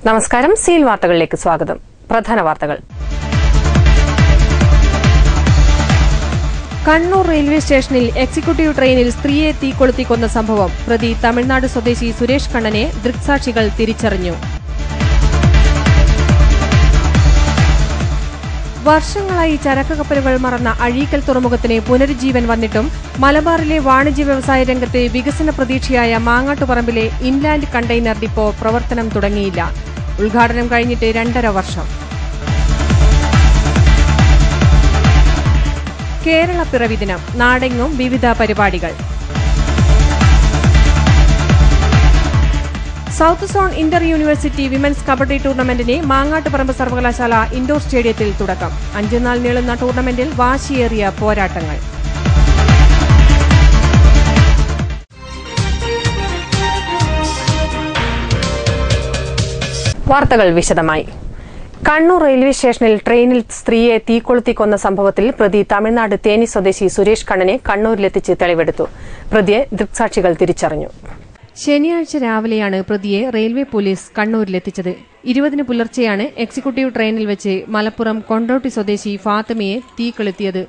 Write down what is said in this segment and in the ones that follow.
നമസ്കാരം. സീൽ വാർത്തകളിലേക്ക് സ്വാഗതം. പ്രധാന വാർത്തകൾ. കണ്ണൂർ റെയിൽവേ സ്റ്റേഷനിൽ എക്സിക്യൂട്ടീവ് ട്രെയിനിൽ സ്ത്രീയെ തീകൊളുത്തി കൊന്ന സംഭവം. പ്രതി തമിഴ്നാട് സ്വദേശി സുരേഷ് കണ്ണനെ ദൃക്സാക്ഷികൾ തിരിച്ചറിഞ്ഞു. വർഷങ്ങളായി ചരക്ക് കപ്പലുകൾ മറന്ന അഴീക്കൽ തുറമുഖത്തിന് പുനരുജ്ജീവൻ വന്നിട്ടും മലബാറിലെ വാണിജ്യ വ്യവസായ രംഗത്തെ വികസന പ്രതീക്ഷയായ മാങ്ങാട്ടുപറമ്പിലെ ഇൻലാൻഡ് കണ്ടെയ്നർ ഡിപ്പോ പ്രവർത്തനം തുടങ്ങിയില്ല. ഉദ്ഘാടനം കഴിഞ്ഞിട്ട് 2.5 വർഷം. കേരള പിറവി ദിനം. നാടെങ്ങും വിവിധ പരിപാടികൾ. South zone inter university women's kabaddi ടൂർണമെന്റിന് മാങ്ങാട്ടുപറമ്പ് സർവകലാശാല ഇൻഡോർ സ്റ്റേഡിയത്തിൽ തുടക്കം. 5 നാൾ നീളുന്ന ടൂർണമെന്റിൽ വാശിയേറിയ പോരാട്ടങ്ങൾ. വാർത്തകൾ വിശദമായി. കണ്ണൂർ റെയിൽവേ സ്റ്റേഷനിൽ ട്രെയിനിൽ സ്ത്രീയെ തീകൊളുത്തി കൊന്ന സംഭവത്തിൽ പ്രതി തമിഴ്നാട് തേനി സ്വദേശി സുരേഷ് കണ്ണനെ കണ്ണൂരിലെത്തിച്ച് തെളിവെടുത്തു. പ്രതിയെ ദൃക്സാക്ഷികൾ തിരിച്ചറിഞ്ഞു. ശനിയാഴ്ച രാവിലെയാണ് പ്രതിയെ റെയിൽവേ പോലീസ് കണ്ണൂരിലെത്തിച്ചത്. 20 പുലർച്ചെയാണ് എക്സിക്യൂട്ടീവ് ട്രെയിനിൽ വെച്ച് മലപ്പുറം കൊണ്ടോട്ടി സ്വദേശി ഫാത്തിമയെ തീ കൊളുത്തിയത്.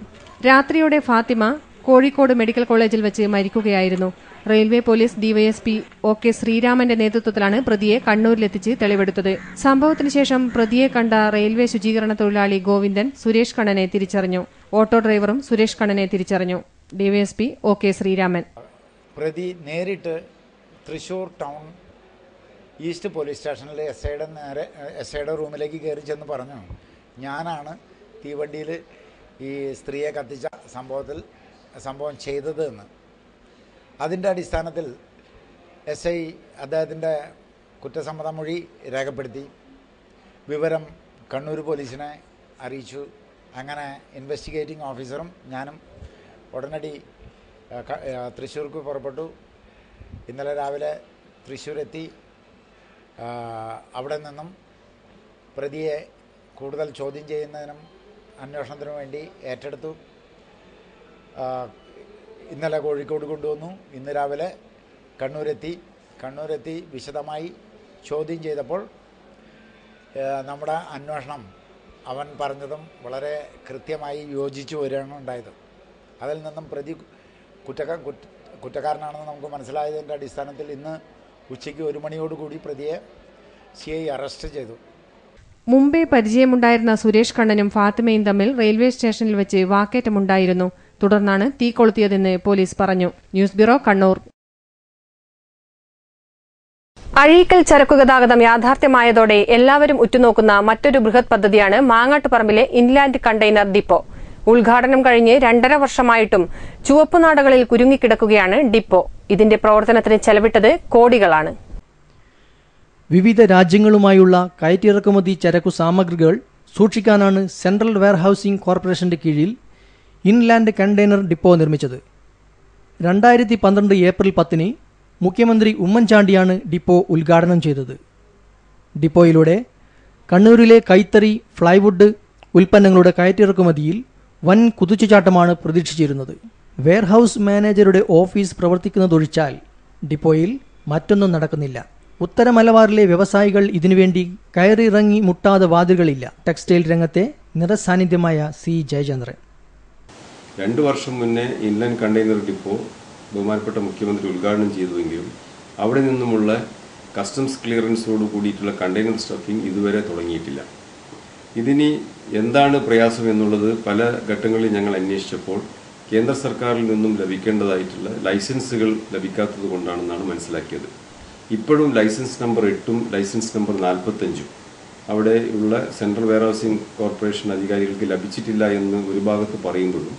രാത്രിയോടെ ഫാത്തിമ കോഴിക്കോട് മെഡിക്കൽ കോളേജിൽ വെച്ച് മരിക്കുകയായിരുന്നു. റെയിൽവേ പോലീസ് ഡിവൈഎസ്പി OK ശ്രീരാമന്റെ നേതൃത്വത്തിലാണ് പ്രതിയെ കണ്ണൂരിലെത്തിച്ച് തെളിവെടുത്തത്. സംഭവത്തിന് ശേഷം പ്രതിയെ കണ്ട റെയിൽവേ ശുചീകരണ തൊഴിലാളി ഗോവിന്ദൻ സുരേഷ് കണ്ണനെ തിരിച്ചറിഞ്ഞു. ഓട്ടോ ഡ്രൈവറും സുരേഷ് കണ്ണനെ തിരിച്ചറിഞ്ഞു. DYSP OK Sreeraman. പ്രതി നേരിട്ട് തൃശൂർ ടൗൺ ഈസ്റ്റ് പോലീസ് സ്റ്റേഷനിലെ എസ്ഐയുടെ റൂമിലേക്ക് കയറി ചെന്ന് പറഞ്ഞു, ഞാനാണ് തീവണ്ടിയിൽ ഈ സ്ത്രീയെ കത്തിച്ച സംഭവം ചെയ്തത് എന്ന്. അതിൻ്റെ അടിസ്ഥാനത്തിൽ SI അദ്ദേഹത്തിൻ്റെ കുറ്റസമ്മതമൊഴി രേഖപ്പെടുത്തി വിവരം കണ്ണൂർ പോലീസിനെ അറിയിച്ചു. അങ്ങനെ ഇൻവെസ്റ്റിഗേറ്റിംഗ് ഓഫീസറും ഞാനും ഉടനടി തൃശ്ശൂർക്ക് പുറപ്പെട്ടു. ഇന്നലെ രാവിലെ തൃശ്ശൂരെത്തി അവിടെ നിന്നും പ്രതിയെ കൂടുതൽ ചോദ്യം ചെയ്യുന്നതിനും അന്വേഷണത്തിനും വേണ്ടി ഏറ്റെടുത്തു. ഇന്നലെ കോഴിക്കോട് കൊണ്ടുവന്നു. ഇന്ന് രാവിലെ കണ്ണൂരെത്തി വിശദമായി ചോദ്യം ചെയ്തപ്പോൾ നമ്മുടെ അന്വേഷണം അവൻ പറഞ്ഞതും വളരെ കൃത്യമായി യോജിച്ചു വരികയാണ് ഉണ്ടായത്. അതിൽ നിന്നും പ്രതി കുറ്റക്കാരനാണെന്ന് നമുക്ക് മനസ്സിലായതിൻ്റെ അടിസ്ഥാനത്തിൽ ഇന്ന് ഉച്ചയ്ക്ക് 1 മണിയോടുകൂടി പ്രതിയെ CI അറസ്റ്റ് ചെയ്തു. മുമ്പേ പരിചയമുണ്ടായിരുന്ന സുരേഷ് കണ്ണനും ഫാത്തിമയും തമ്മിൽ റെയിൽവേ സ്റ്റേഷനിൽ വെച്ച് വാക്കേറ്റമുണ്ടായിരുന്നു. തുടർന്നാണ് തീ കൊളുത്തിയതെന്ന് പോലീസ് പറഞ്ഞു. News bureau, Kannur. അഴീക്കൽ ചരക്കുഗതാഗതം യാഥാർത്ഥ്യമായതോടെ എല്ലാവരും ഉറ്റുനോക്കുന്ന മറ്റൊരു ബൃഹത് പദ്ധതിയാണ് മാങ്ങാട്ടുപറമ്പിലെ ഇൻലാൻഡ് കണ്ടെയ്നർ ഡിപ്പോ. ഉദ്ഘാടനം കഴിഞ്ഞ് 2.5 വർഷമായിട്ടും ചുവപ്പുനാടകളിൽ കുരുങ്ങിക്കിടക്കുകയാണ് ഡിപ്പോ. ഇതിന്റെ പ്രവർത്തനത്തിന് ചെലവിട്ടത് കോടികളാണ്. വിവിധ രാജ്യങ്ങളുമായുള്ള കയറ്റിറക്കുമതി ചരക്കു സാമഗ്രികൾ സൂക്ഷിക്കാനാണ് സെൻട്രൽ വെയർഹൌസിംഗ് കോർപ്പറേഷന്റെ കീഴിൽ ഇൻലാൻഡ് കണ്ടെയ്നർ ഡിപ്പോ നിർമ്മിച്ചത്. 2012 ഏപ്രിൽ 10 മുഖ്യമന്ത്രി ഉമ്മൻചാണ്ടിയാണ് ഡിപ്പോ ഉദ്ഘാടനം ചെയ്തത്. ഡിപ്പോയിലൂടെ കണ്ണൂരിലെ കൈത്തറി, ഫ്ലൈവുഡ് ഉൽപ്പന്നങ്ങളുടെ കയറ്റിറക്കുമതിയിൽ വൻ കുതിച്ചുചാട്ടമാണ് പ്രതീക്ഷിച്ചിരുന്നത്. വെയർഹൌസ് മാനേജറുടെ ഓഫീസ് പ്രവർത്തിക്കുന്നതൊഴിച്ചാൽ ഡിപ്പോയിൽ മറ്റൊന്നും നടക്കുന്നില്ല. ഉത്തര മലബാറിലെ വ്യവസായികൾ ഇതിനുവേണ്ടി കയറിയിറങ്ങി മുട്ടാതെ വാതിലുകളില്ല. ടെക്സ്റ്റൈൽ രംഗത്തെ നിറസാന്നിധ്യമായ C ജയചന്ദ്രൻ. 2 വർഷം മുന്നേ ഇൻലാൻഡ് കണ്ടെയ്നർ ഡിപ്പോ ബഹുമാനപ്പെട്ട മുഖ്യമന്ത്രി ഉദ്ഘാടനം ചെയ്തുവെങ്കിലും അവിടെ നിന്നുമുള്ള കസ്റ്റംസ് ക്ലിയറൻസോട് കൂടിയിട്ടുള്ള കണ്ടെയ്നർ സ്റ്റഫിംഗ് ഇതുവരെ തുടങ്ങിയിട്ടില്ല. ഇതിനി എന്താണ് പ്രയാസം എന്നുള്ളത് പല ഘട്ടങ്ങളിൽ ഞങ്ങൾ അന്വേഷിച്ചപ്പോൾ കേന്ദ്ര സർക്കാരിൽ നിന്നും ലഭിക്കേണ്ടതായിട്ടുള്ള ലൈസൻസുകൾ ലഭിക്കാത്തത് കൊണ്ടാണെന്നാണ് മനസ്സിലാക്കിയത്. ഇപ്പോഴും ലൈസൻസ് നമ്പർ 8ഉം ലൈസൻസ് നമ്പർ 45ഉം അവിടെ ഉള്ള സെൻട്രൽ വെയർഹൌസിംഗ് കോർപ്പറേഷൻ അധികാരികൾക്ക് ലഭിച്ചിട്ടില്ല എന്ന് ഒരു ഭാഗത്ത് പറയുമ്പോഴും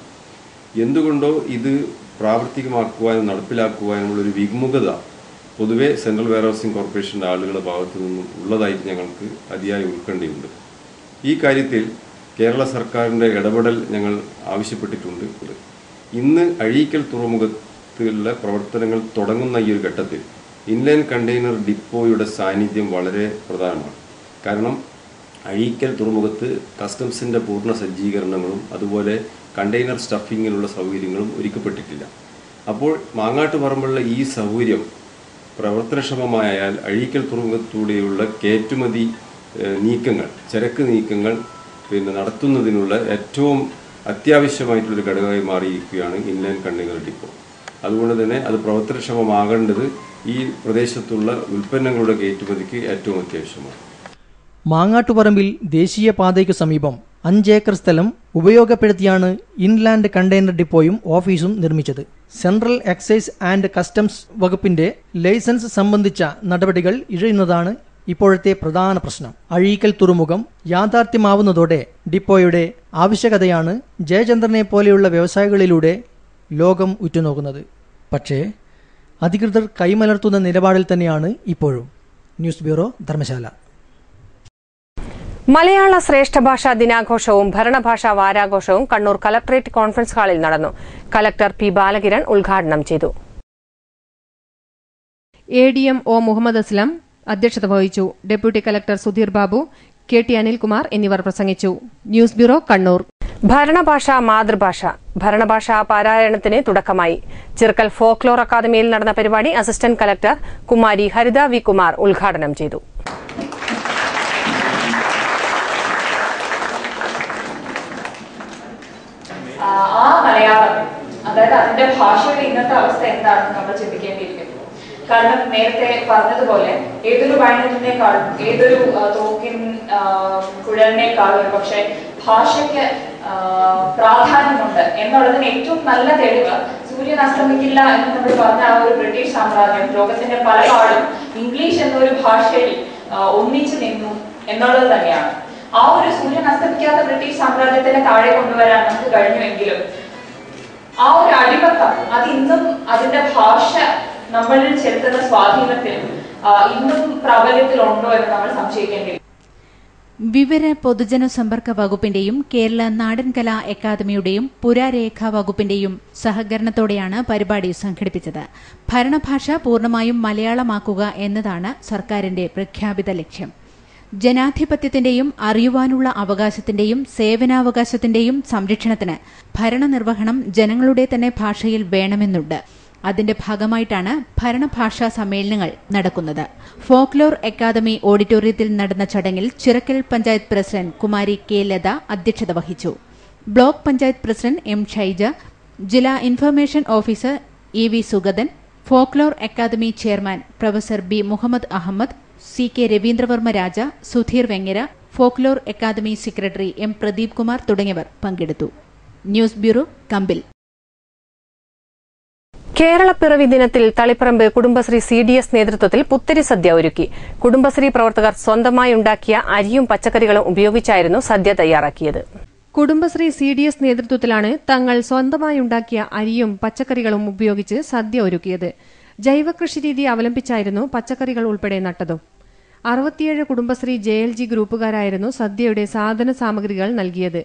എന്തുകൊണ്ടോ ഇത് പ്രാവർത്തികമാക്കുവാനും നടപ്പിലാക്കുവാനുമുള്ളൊരു വിമുഖത പൊതുവെ സെൻട്രൽ വെയർഹൌസിംഗ് കോർപ്പറേഷൻ്റെ ആളുകളുടെ ഭാഗത്തു നിന്നും ഉള്ളതായിട്ട് ഞങ്ങൾക്ക് അതിയായ ഉൾക്കണ്ടയുണ്ട്. ഈ കാര്യത്തിൽ കേരള സർക്കാരിൻ്റെ ഇടപെടൽ ഞങ്ങൾ ആവശ്യപ്പെട്ടിട്ടുണ്ട്. ഇന്ന് അഴീക്കൽ തുറമുഖത്തിലുള്ള പ്രവർത്തനങ്ങൾ തുടങ്ങുന്ന ഈ ഒരു ഘട്ടത്തിൽ ഇൻലാൻഡ് കണ്ടെയ്നർ ഡിപ്പോയുടെ സാന്നിധ്യം വളരെ പ്രധാനമാണ്. കാരണം അഴീക്കൽ തുറമുഖത്ത് കസ്റ്റംസിൻ്റെ പൂർണ്ണ സജ്ജീകരണങ്ങളും അതുപോലെ കണ്ടെയ്നർ സ്റ്റഫിങ്ങിനുള്ള സൗകര്യങ്ങളും ഒരുക്കപ്പെട്ടിട്ടില്ല. അപ്പോൾ മാങ്ങാട്ടുപറമ്പുള്ള ഈ സൗകര്യം പ്രവർത്തനക്ഷമമായാൽ അഴീക്കൽ തുറമുഖത്തൂടെയുള്ള കയറ്റുമതി നീക്കങ്ങൾ, ചരക്ക് നീക്കങ്ങൾ നടത്തുന്നതിനുള്ള ഏറ്റവും അത്യാവശ്യമായിട്ടുള്ളൊരു ഘടകമായി മാറിയിരിക്കുകയാണ് ഇൻലാൻഡ് കണ്ടെയ്നർ ഡിപ്പോ. അതുകൊണ്ട് തന്നെ അത് പ്രവർത്തനക്ഷമമാകേണ്ടത് ഈ പ്രദേശത്തുള്ള ഉൽപ്പന്നങ്ങളുടെ കയറ്റുമതിക്ക് ഏറ്റവും അത്യാവശ്യമാണ്. മാങ്ങാട്ടുപറമ്പിൽ ദേശീയപാതയ്ക്കു സമീപം 5 ഏക്കർ സ്ഥലം ഉപയോഗപ്പെടുത്തിയാണ് ഇൻലാൻഡ് കണ്ടെയ്നർ ഡിപ്പോയും ഓഫീസും നിർമ്മിച്ചത്. സെൻട്രൽ എക്സൈസ് ആൻഡ് കസ്റ്റംസ് വകുപ്പിന്റെ ലൈസൻസ് സംബന്ധിച്ച നടപടികൾ ഇഴയുന്നതാണ് ഇപ്പോഴത്തെ പ്രധാന പ്രശ്നം. അഴീക്കൽ തുറമുഖം യാഥാർത്ഥ്യമാവുന്നതോടെ ഡിപ്പോയുടെ ആവശ്യകതയാണ് ജയചന്ദ്രനെ പോലെയുള്ള വ്യവസായികളിലൂടെ ലോകം ഉറ്റുനോക്കുന്നത്. പക്ഷേ അധികൃതർ കൈമലർത്തുന്ന നിലപാടിൽ തന്നെയാണ് ഇപ്പോഴും. News bureau, Dharamshala. മലയാള ശ്രേഷ്ഠ ഭാഷാ ദിനാഘോഷവും ഭരണഭാഷാ വാരാഘോഷവും കണ്ണൂർ കലക്ടറേറ്റ് കോൺഫറൻസ് ഹാളിൽ നടന്നു. കലക്ടർ പി ബാലകിരൺ ഉദ്ഘാടനം ചെയ്തു. ADM ഒ മുഹമ്മദ് അസ്ലം അധ്യക്ഷത വഹിച്ചു. Deputy collector Sudheer Babu, KT Anilkumar എന്നിവർ പ്രസംഗിച്ചു. News bureau, Kannur. ഭരണഭാഷ മാതൃഭാഷ ഭരണഭാഷാ പാരായണത്തിന് തുടക്കമായി. ചിറക്കൽ ഫോക്ലോർ അക്കാദമിയിൽ നടന്ന പരിപാടി അസിസ്റ്റന്റ് കലക്ടർ കുമാരി ഹരിത വി കുമാർ ഉദ്ഘാടനം ചെയ്തു. ആ മലയാളം, അതായത് അതിന്റെ ഭാഷയുടെ ഇന്നത്തെ അവസ്ഥ എന്താണെന്ന് നമ്മൾ ചിന്തിക്കേണ്ടിയിരിക്കുന്നു. കാരണം നേരത്തെ പറഞ്ഞതുപോലെ ഏതൊരു ബാനറിനേക്കാളും ഏതൊരു തോക്കിൻ കുഴലിനേക്കാളും പക്ഷെ ഭാഷയ്ക്ക് പ്രാധാന്യമുണ്ട് എന്നുള്ളതിന് ഏറ്റവും നല്ല തെളിവ് സൂര്യൻ അസ്തമിക്കില്ല എന്ന് നമ്മൾ പറഞ്ഞ ആ ഒരു ബ്രിട്ടീഷ് സാമ്രാജ്യം ലോകത്തിന്റെ പല പാടും ഇംഗ്ലീഷ് എന്നൊരു ഭാഷയിൽ ഒന്നിച്ചു നിന്നു എന്നുള്ളത് തന്നെയാണ്. ആ ഒരു സൂര്യൻ അസ്തമിക്കാത്ത ബ്രിട്ടീഷ് സാമ്രാജ്യത്തിനെ താഴെ കൊണ്ടുവരാൻ നമുക്ക് കഴിഞ്ഞുവെങ്കിലും ആ ഒരു അടിമത്തം അത് ഇന്നും അതിന്റെ ഭാഷ നമ്മളിൽ ചെലുത്തുന്ന സ്വാധീനത്തിൽ ഇന്നും പ്രാബല്യത്തിലുണ്ടോ എന്ന് നമ്മൾ സംശയിക്കേണ്ടിയിരിക്കും. വിവര പൊതുജന സമ്പർക്ക വകുപ്പിന്റെയും കേരള നാടൻ കലാ അക്കാദമിയുടെയും പുരാരേഖ വകുപ്പിന്റെയും സഹകരണത്തോടെയാണ് പരിപാടി സംഘടിപ്പിച്ചത്. ഭരണഭാഷ പൂർണ്ണമായും മലയാളമാക്കുക എന്നതാണ് സർക്കാരിന്റെ പ്രഖ്യാപിത ലക്ഷ്യം. ജനാധിപത്യത്തിന്റെയും അറിയുവാനുള്ള അവകാശത്തിന്റെയും സേവനാവകാശത്തിന്റെയും സംരക്ഷണത്തിന് ഭരണനിർവഹണം ജനങ്ങളുടെ തന്നെ ഭാഷയിൽ വേണമെന്നുണ്ട്. അതിന്റെ ഭാഗമായിട്ടാണ് ഭരണഭാഷാ സമ്മേളനങ്ങൾ നടക്കുന്നത്. ഫോക്ലോർ അക്കാദമി ഓഡിറ്റോറിയത്തിൽ നടന്ന ചടങ്ങിൽ ചിറക്കൽ പഞ്ചായത്ത് പ്രസിഡന്റ് കുമാരി K ലത അധ്യക്ഷത വഹിച്ചു. Block panchayat president M Shaija, ജില്ലാ information officer EV Sugathan, folklore academy chairman professor B Muhammad Ahammad, CK Raveendravarma Raja, Sudheer Vengara, folklore academy secretary M Pradeep Kumar തുടങ്ങിയവർ പങ്കെടുത്തു. ന്യൂസ് ബ്യൂറോ, കമ്പിൽ. കേരളപ്പിറവി ദിനത്തിൽ തളിപ്പറമ്പ് കുടുംബശ്രീ CDS നേതൃത്വത്തിൽ പുത്തരി സദ്യ ഒരുക്കി. കുടുംബശ്രീ പ്രവർത്തകർ സ്വന്തമായി ഉണ്ടാക്കിയ അരിയും പച്ചക്കറികളും ഉപയോഗിച്ചായിരുന്നു സദ്യ തയ്യാറാക്കിയത്. കുടുംബശ്രീ CDS നേതൃത്വത്തിലാണ് തങ്ങൾ സ്വന്തമായി ഉണ്ടാക്കിയ അരിയും പച്ചക്കറികളും ഉപയോഗിച്ച് സദ്യ ഒരുക്കിയത്. ജൈവ കൃഷിരീതി അവലംബിച്ചായിരുന്നു പച്ചക്കറികൾ ഉൾപ്പെടെ നട്ടതും. 67 കുടുംബശ്രീ JLG ഗ്രൂപ്പുകാരായിരുന്നു സദ്യയുടെ സാധന സാമഗ്രികൾ നൽകിയത്.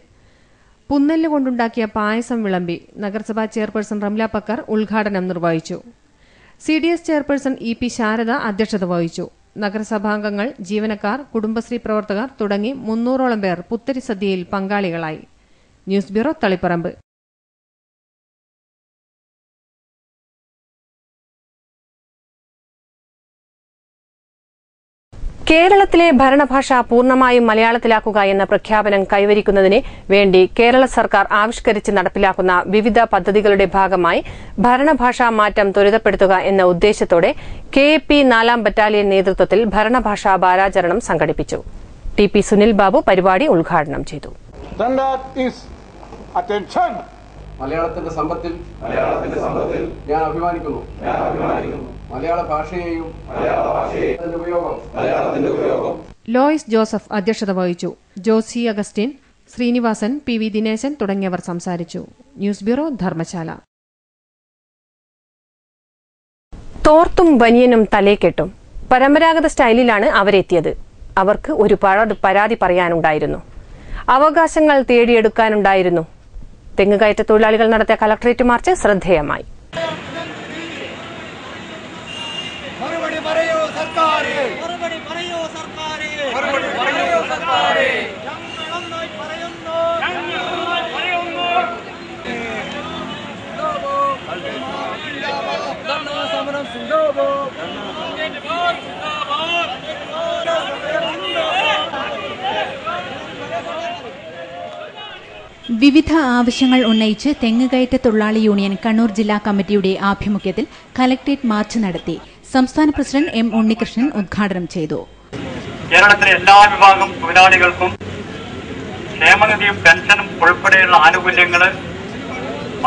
പുന്നെല്ല് കൊണ്ടുണ്ടാക്കിയ പായസം വിളമ്പി. നഗരസഭാ ചെയർപേഴ്സൺ റംല പക്കർ ഉദ്ഘാടനം നിർവഹിച്ചു. CDS ചെയർപേഴ്സൺ EP ശാരദ അധ്യക്ഷത വഹിച്ചു. നഗരസഭാംഗങ്ങൾ, ജീവനക്കാർ, കുടുംബശ്രീ പ്രവർത്തകർ തുടങ്ങി 300ഓളം പേർ പുത്തരി സദ്യയിൽ പങ്കാളികളായി. News bureau, Taliparamba. കേരളത്തിലെ ഭരണഭാഷ പൂർണ്ണമായും മലയാളത്തിലാക്കുക എന്ന പ്രഖ്യാപനം കൈവരിക്കുന്നതിന് വേണ്ടി കേരള സർക്കാർ ആവിഷ്കരിച്ച് നടപ്പിലാക്കുന്ന വിവിധ പദ്ധതികളുടെ ഭാഗമായി ഭരണഭാഷാ മാറ്റം ത്വരിതപ്പെടുത്തുക എന്ന ഉദ്ദേശത്തോടെ KAP 4ാം ബറ്റാലിയൻ നേതൃത്വത്തിൽ ഭരണഭാഷാ വാരാചരണം സംഘടിപ്പിച്ചു. TP സുനിൽ ബാബു പരിപാടി ഉദ്ഘാടനം ചെയ്തു. മലയാളത്തിന്റെ സമ്പത്തിൽ ഞാൻ അഭിമാനിക്കുന്നു. മലയാള ഭാഷയെയും ഉപയോഗം. ലോയിസ് ജോസഫ് അധ്യക്ഷത വഹിച്ചു. ജോസി അഗസ്റ്റിൻ, ശ്രീനിവാസൻ, PV ദിനേശൻ തുടങ്ങിയവർ സംസാരിച്ചു. News bureau, Dharmasala. തോർത്തും ബനിയനും തലേക്കെട്ടും പരമ്പരാഗത സ്റ്റൈലിലാണ് അവരെത്തിയത്. അവർക്ക് ഒരു പരാതി പറയാനുണ്ടായിരുന്നു. അവകാശങ്ങൾ തേടിയെടുക്കാനുണ്ടായിരുന്നു. തെങ്ങുകയറ്റ തൊഴിലാളികൾ നടത്തിയ കളക്ടറേറ്റ് മാർച്ച് ശ്രദ്ധേയമായി. വിവിധ ആവശ്യങ്ങൾ ഉന്നയിച്ച് തെങ്ങുകയറ്റ തൊഴിലാളി യൂണിയൻ കണ്ണൂർ ജില്ലാ കമ്മിറ്റിയുടെ ആഭിമുഖ്യത്തിൽ കലക്ട്രേറ്റ് മാർച്ച് നടത്തി. സംസ്ഥാന പ്രസിഡന്റ് എം ഉണ്ണികൃഷ്ണൻ ഉദ്ഘാടനം ചെയ്തു. കേരളത്തിലെ എല്ലാ വിഭാഗം തൊഴിലാളികൾക്കും ക്ഷേമനിധിയും പെൻഷനും ഉൾപ്പെടെയുള്ള ആനുകൂല്യങ്ങൾ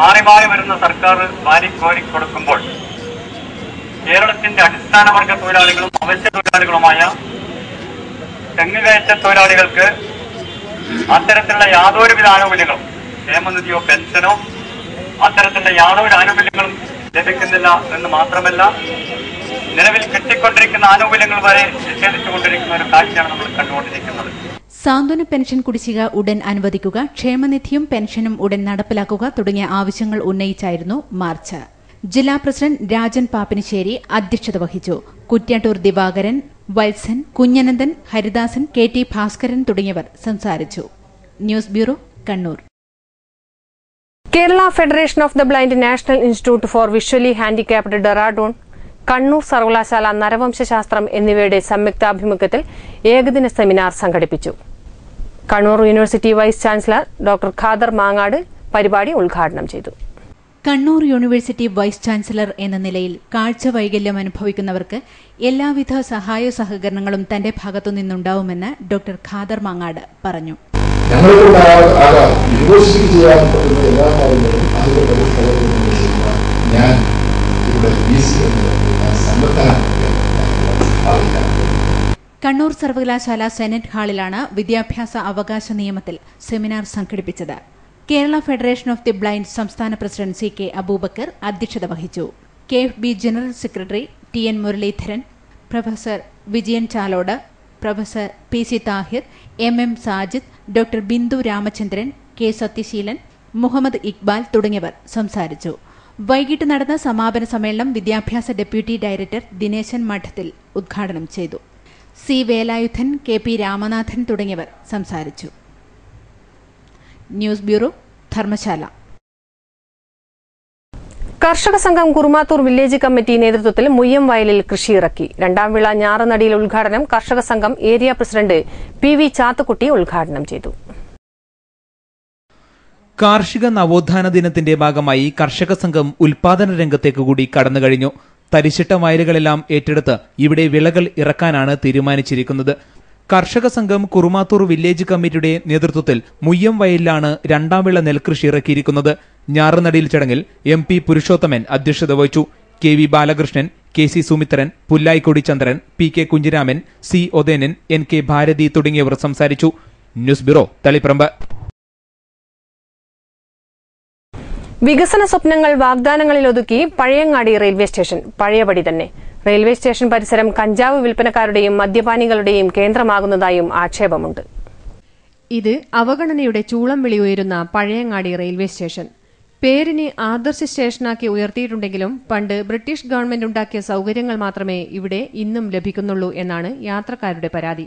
മാറി മാറി വരുന്ന സർക്കാർ വാരിക്കോരി കൊടുക്കുമ്പോൾ കേരളത്തിന്റെ അടിസ്ഥാന വർഗ തൊഴിലാളികളും അവശ്യ തൊഴിലാളികളുമായ തെങ്ങുകയറ്റ തൊഴിലാളികൾക്ക് അത്തരത്തിലുള്ള യാതൊരുവിധ ആനുകൂല്യങ്ങളും ക്ഷേമനിധിയോ പെൻഷനോ അത്തരത്തിലുള്ള യാതൊരു ആനുകൂല്യങ്ങളും ലഭിക്കുന്നില്ല എന്ന് മാത്രമല്ല, നിലവിൽ കിട്ടിക്കൊണ്ടിരിക്കുന്ന ആനുകൂല്യങ്ങൾ വരെ നിഷേധിച്ചുകൊണ്ടിരിക്കുന്ന ഒരു കാഴ്ചയാണ് നമ്മൾ കണ്ടുകൊണ്ടിരിക്കുന്നത്. സാന്ത്വന പെൻഷൻ കുടിശ്ശിക ഉടൻ അനുവദിക്കുക, ക്ഷേമനിധിയും പെൻഷനും ഉടൻ നടപ്പിലാക്കുക തുടങ്ങിയ ആവശ്യങ്ങൾ ഉന്നയിച്ചായിരുന്നു മാർച്ച്. ജില്ലാ പ്രസിഡന്റ് രാജൻ പാപ്പിനിശ്ശേരി അധ്യക്ഷത വഹിച്ചു. കുറ്റ്യാട്ടൂർ ദിവാകരൻ, വത്സൻ, കുഞ്ഞനന്ദൻ, ഹരിദാസൻ, കെ ടി ഭാസ്കരൻ തുടങ്ങിയവർ സംസാരിച്ചു. News bureau, Kannur. Kerala federation of the blind national institute for visually handicapped Dehradun, Kannur സർവകലാശാല നരവംശാസ്ത്രം എന്നിവയുടെ സംയുക്താഭിമുഖ്യത്തിൽ ഏകദിന സെമിനാർ സംഘടിപ്പിച്ചു. Kannur university vice chancellor doctor Khader Mangad പരിപാടി ഉദ്ഘാടനം ചെയ്തു. കണ്ണൂർ യൂണിവേഴ്സിറ്റി വൈസ് ചാൻസലർ എന്ന നിലയിൽ കാഴ്ച വൈകല്യം അനുഭവിക്കുന്നവർക്ക് എല്ലാവിധ സഹായ സഹകരണങ്ങളും തന്റെ ഭാഗത്തുനിന്നുണ്ടാവുമെന്ന് ഡോക്ടർ ഖാദർ മാങ്ങാട് പറഞ്ഞു. കണ്ണൂർ സർവകലാശാല സെനറ്റ് ഹാളിലാണ് വിദ്യാഭ്യാസ അവകാശ നിയമത്തിൽ സെമിനാർ സംഘടിപ്പിച്ചത്. Kerala federation of the blind സംസ്ഥാന പ്രസിഡന്റ് സി കെ അബൂബക്കർ അധ്യക്ഷത വഹിച്ചു. KFB general secretary TN Muraleedharan, professor Vijayan Chalode, professor PC Thahir, MM Sajid, doctor Bindu Ramachandran, K Sathyaseelan, Muhammad Iqbal തുടങ്ങിയവർ സംസാരിച്ചു. വൈകിട്ട് നടന്ന സമാപന സമ്മേളനം വിദ്യാഭ്യാസ ഡെപ്യൂട്ടി ഡയറക്ടർ ദിനേശൻ മഠത്തിൽ ഉദ്ഘാടനം ചെയ്തു. C വേലായുധൻ, KP രാമനാഥൻ തുടങ്ങിയവർ സംസാരിച്ചു. News bureau, Dharamshala. കർഷക സംഘം കുറുമാത്തൂർ വില്ലേജ് കമ്മിറ്റി നേതൃത്വത്തിൽ മുയ്യം വയലിൽ കൃഷിയിറക്കി. രണ്ടാം വിള ഞാറുനടിയിൽ ഉദ്ഘാടനം കർഷക സംഘം ഏരിയ പ്രസിഡന്റ് PV ചാത്തുക്കുട്ടി ഉദ്ഘാടനം ചെയ്തു. കാർഷിക നവോത്ഥാന ദിനത്തിന്റെ ഭാഗമായി കർഷക സംഘം ഉൽപാദന രംഗത്തേക്ക് കൂടി കടന്നുകഴിഞ്ഞു. തരിശിട്ട വയലുകളെല്ലാം ഏറ്റെടുത്ത് ഇവിടെ വിളകൾ ഇറക്കാനാണ് തീരുമാനിച്ചിരിക്കുന്നത്. കർഷക സംഘം കുറുമാത്തൂർ വില്ലേജ് കമ്മിറ്റിയുടെ നേതൃത്വത്തിൽ മുയ്യം വയലിലാണ് രണ്ടാം വിള നെൽകൃഷി ഇറക്കിയിരിക്കുന്നത്. ഞാറുനടിയിൽ ചടങ്ങിൽ MP പുരുഷോത്തമൻ അധ്യക്ഷത വഹിച്ചു. KV ബാലകൃഷ്ണൻ, KC സുമിത്രൻ, പുല്ലായിക്കൊടി ചന്ദ്രൻ, PK Kunhiraman, C Othenan, NK Bharati തുടങ്ങിയവർ സംസാരിച്ചു. News bureau, Taliparamba. വികസന സ്വപ്നങ്ങൾ വാഗ്ദാനങ്ങളിൽ ഒതുക്കി പഴയങ്ങാടി റെയിൽവേ സ്റ്റേഷൻ പഴയപടി തന്നെ. റെയിൽവേ സ്റ്റേഷൻ പരിസരം കഞ്ചാവ് വിൽപ്പനക്കാരുടെയും മദ്യപാനികളുടെയും കേന്ദ്രമാകുന്നതായും ആക്ഷേപമുണ്ട്. ഇത് അവഗണനയുടെ ചൂളം വിളി ഉയരുന്ന പഴയങ്ങാടി റെയിൽവേ സ്റ്റേഷൻ പേരിന് ആദർശ സ്റ്റേഷനാക്കി ഉയർത്തിയിട്ടുണ്ടെങ്കിലും പണ്ട് ബ്രിട്ടീഷ് ഗവൺമെന്റ് ഉണ്ടാക്കിയ സൌകര്യങ്ങൾ മാത്രമേ ഇവിടെ ഇന്നും ലഭിക്കുന്നുള്ളൂ എന്നാണ് യാത്രക്കാരുടെ പരാതി.